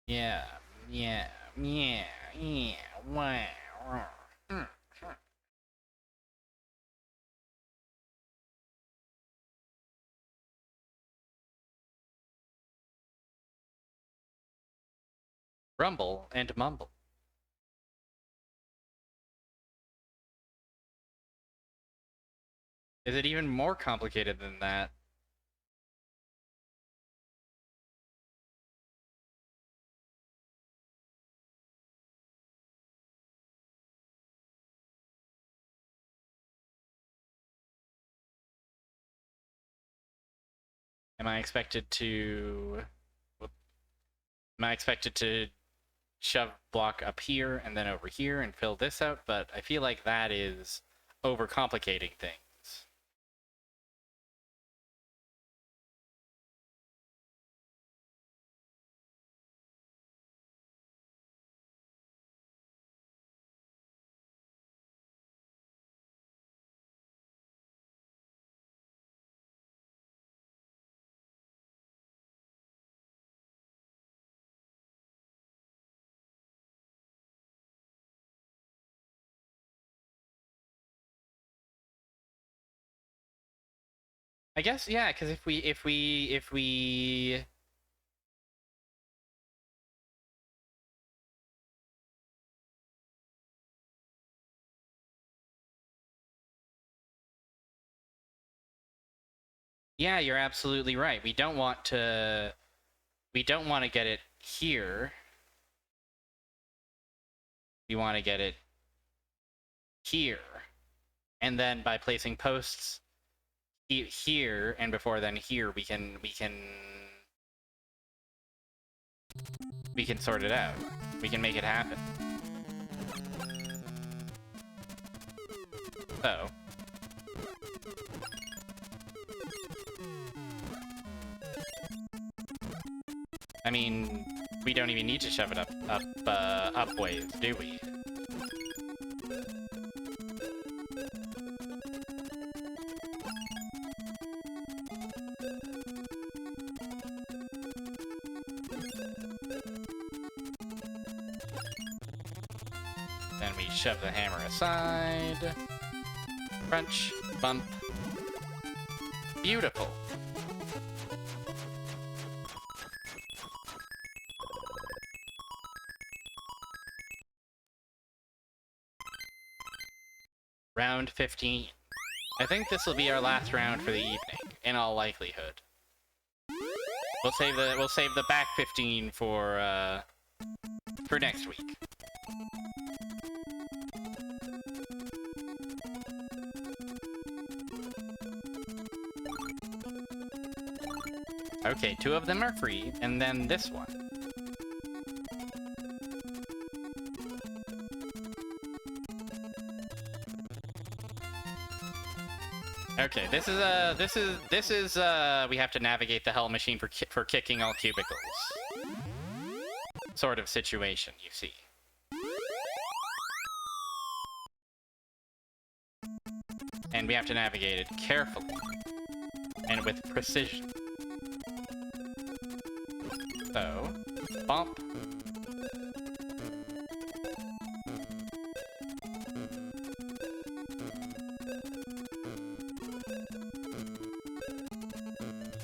Yeah, yeah, yeah, yeah, wow. Mm. Rumble and mumble. Is it even more complicated than that? Am I expected to... Am I expected to shove block up here and then over here and fill this out? But I feel like that is overcomplicating things. I guess, yeah, because if we yeah, you're absolutely right. We don't want to get it here. We want to get it here. And then by placing posts here and before then here, we can sort it out. We can make it happen. So, I mean, we don't even need to shove it up ways, do we? Then we shove the hammer aside. Crunch, bump. Beautiful. Round 15. I think this will be our last round for the evening, in all likelihood. We'll save the back 15 for next week. Okay, 2 of them are free, and then this one. Okay, this is we have to navigate the hell machine for kicking all cubicles. Sort of situation, you see. And we have to navigate it carefully and with precision. So, bump.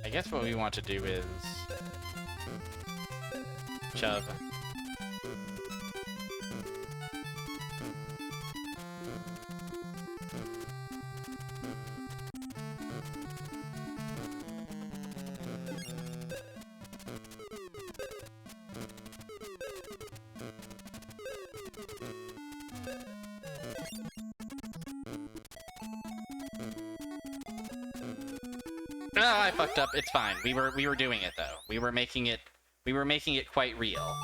I guess what we want to do is shove. No, I fucked up. It's fine. We were doing it though. We were making it quite real.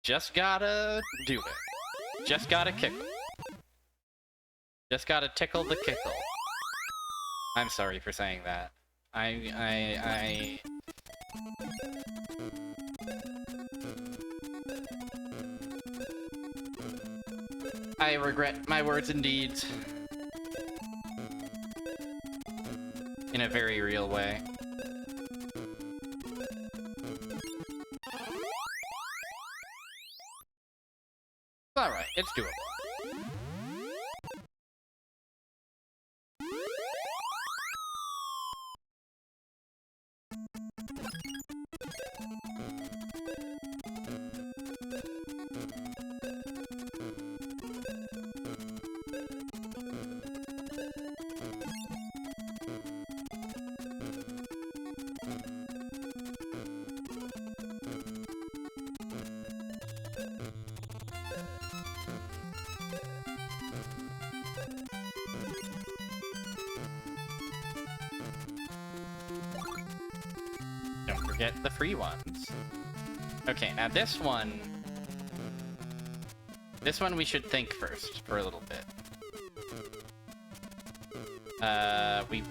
Just gotta do it. Just gotta kickle. Just gotta tickle the kickle. I'm sorry for saying that. I regret my words and deeds. In a very real way. Alright, it's doable. Don't forget the free ones. Okay, now this one we should think first for a little bit. We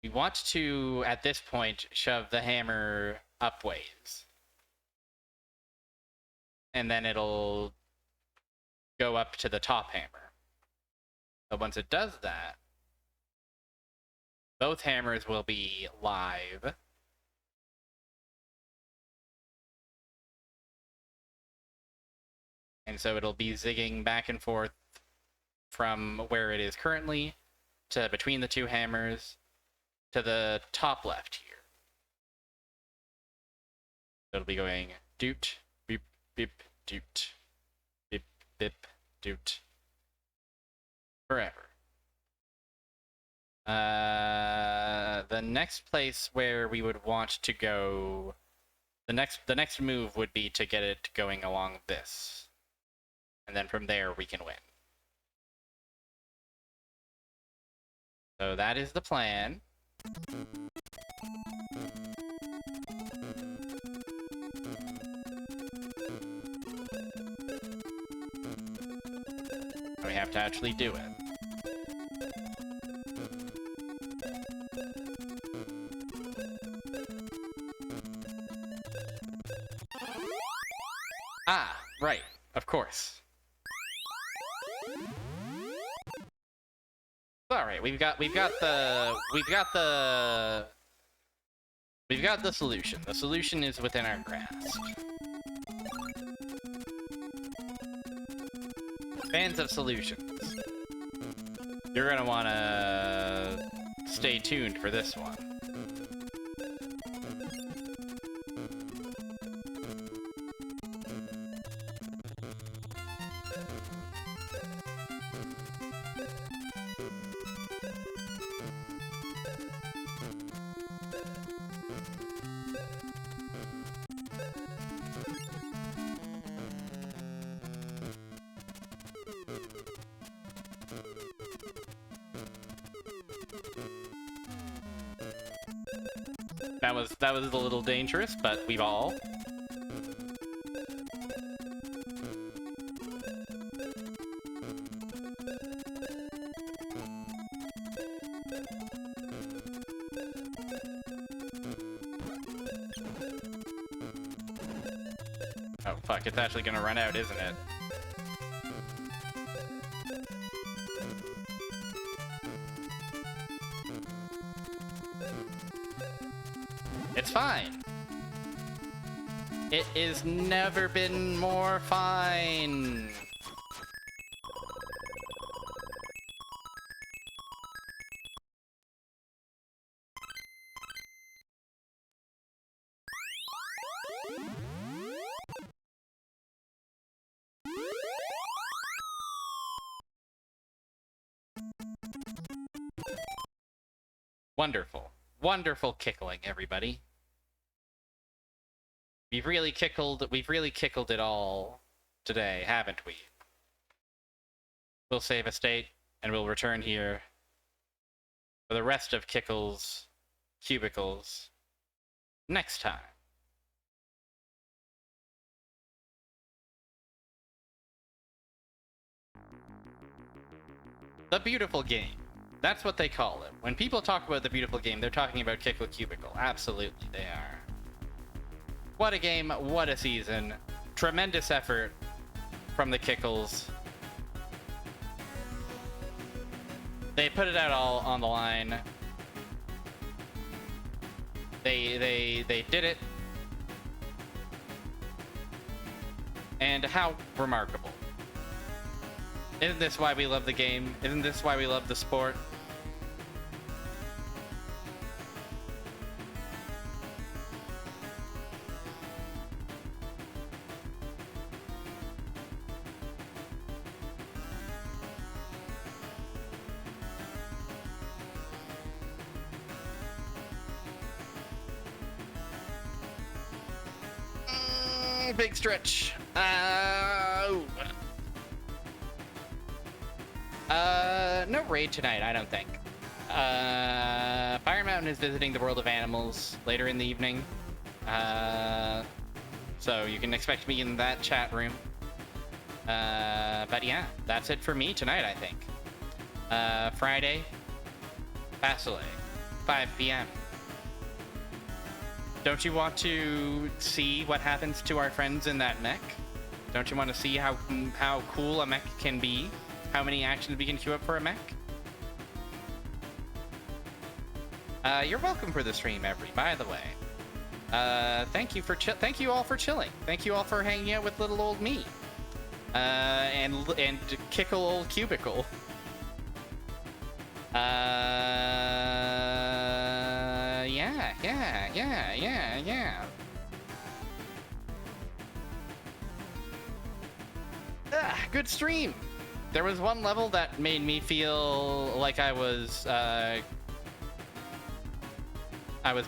want to, at this point, shove the hammer upways. And then it'll go up to the top hammer. But once it does that, both hammers will be live. And so it'll be zigging back and forth from where it is currently to between the two hammers to the top left here. It'll be going doot, beep, beep, doot, beep, beep, doot, forever. The next place where we would want to go, the next move would be to get it going along this. And then from there we can win. So that is the plan. We have to actually do it. Ah, right, of course. All right, we've got the solution. The solution is within our grasp. Fans of solutions, you're gonna wanna stay tuned for this one. That was a little dangerous, but we've all. Oh fuck, it's actually gonna run out, isn't it? It's fine. It is never been more fine. Wonderful. Wonderful kickling, everybody. We've really kickled it all. today, haven't we? We'll save a state, and we'll return here for the rest of Kickle's cubicles next time. The beautiful game. That's what they call it. When people talk about the beautiful game, they're talking about Kickle Cubicle. Absolutely, they are. What a game, what a season. Tremendous effort from the Kickles. They put it out all on the line. They did it. And how remarkable. Isn't this why we love the game? Isn't this why we love the sport? Big stretch. No raid tonight, I don't think. Fire Mountain is visiting the world of animals later in the evening. So you can expect me in that chat room. But yeah, that's it for me tonight, I think. Friday, Facile, 5 p.m. Don't you want to see what happens to our friends in that mech? Don't you want to see how cool a mech can be? How many actions we can queue up for a mech? You're welcome for the stream, by the way. Thank you all for chilling. Thank you all for hanging out with little old me. And kickle old cubicle. Yeah. Good stream. There was one level that made me feel like I was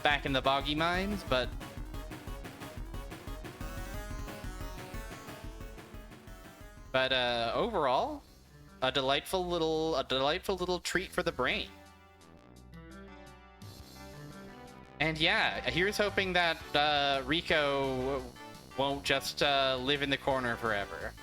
back in the boggy mines, but overall, a delightful little treat for the brain. And yeah, here's hoping that Rico won't just live in the corner forever.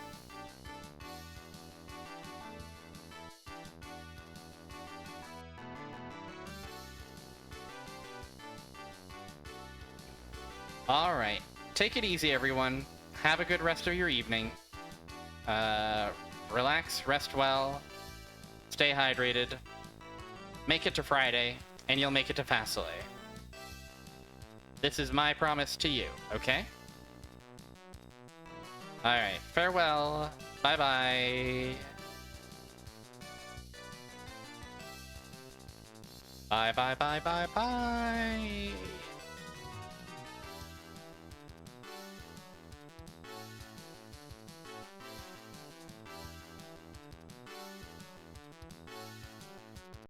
All right, take it easy, everyone. Have a good rest of your evening. Relax, rest well, stay hydrated, make it to Friday, and you'll make it to Facile. This is my promise to you, okay? Alright, farewell, bye-bye. Bye.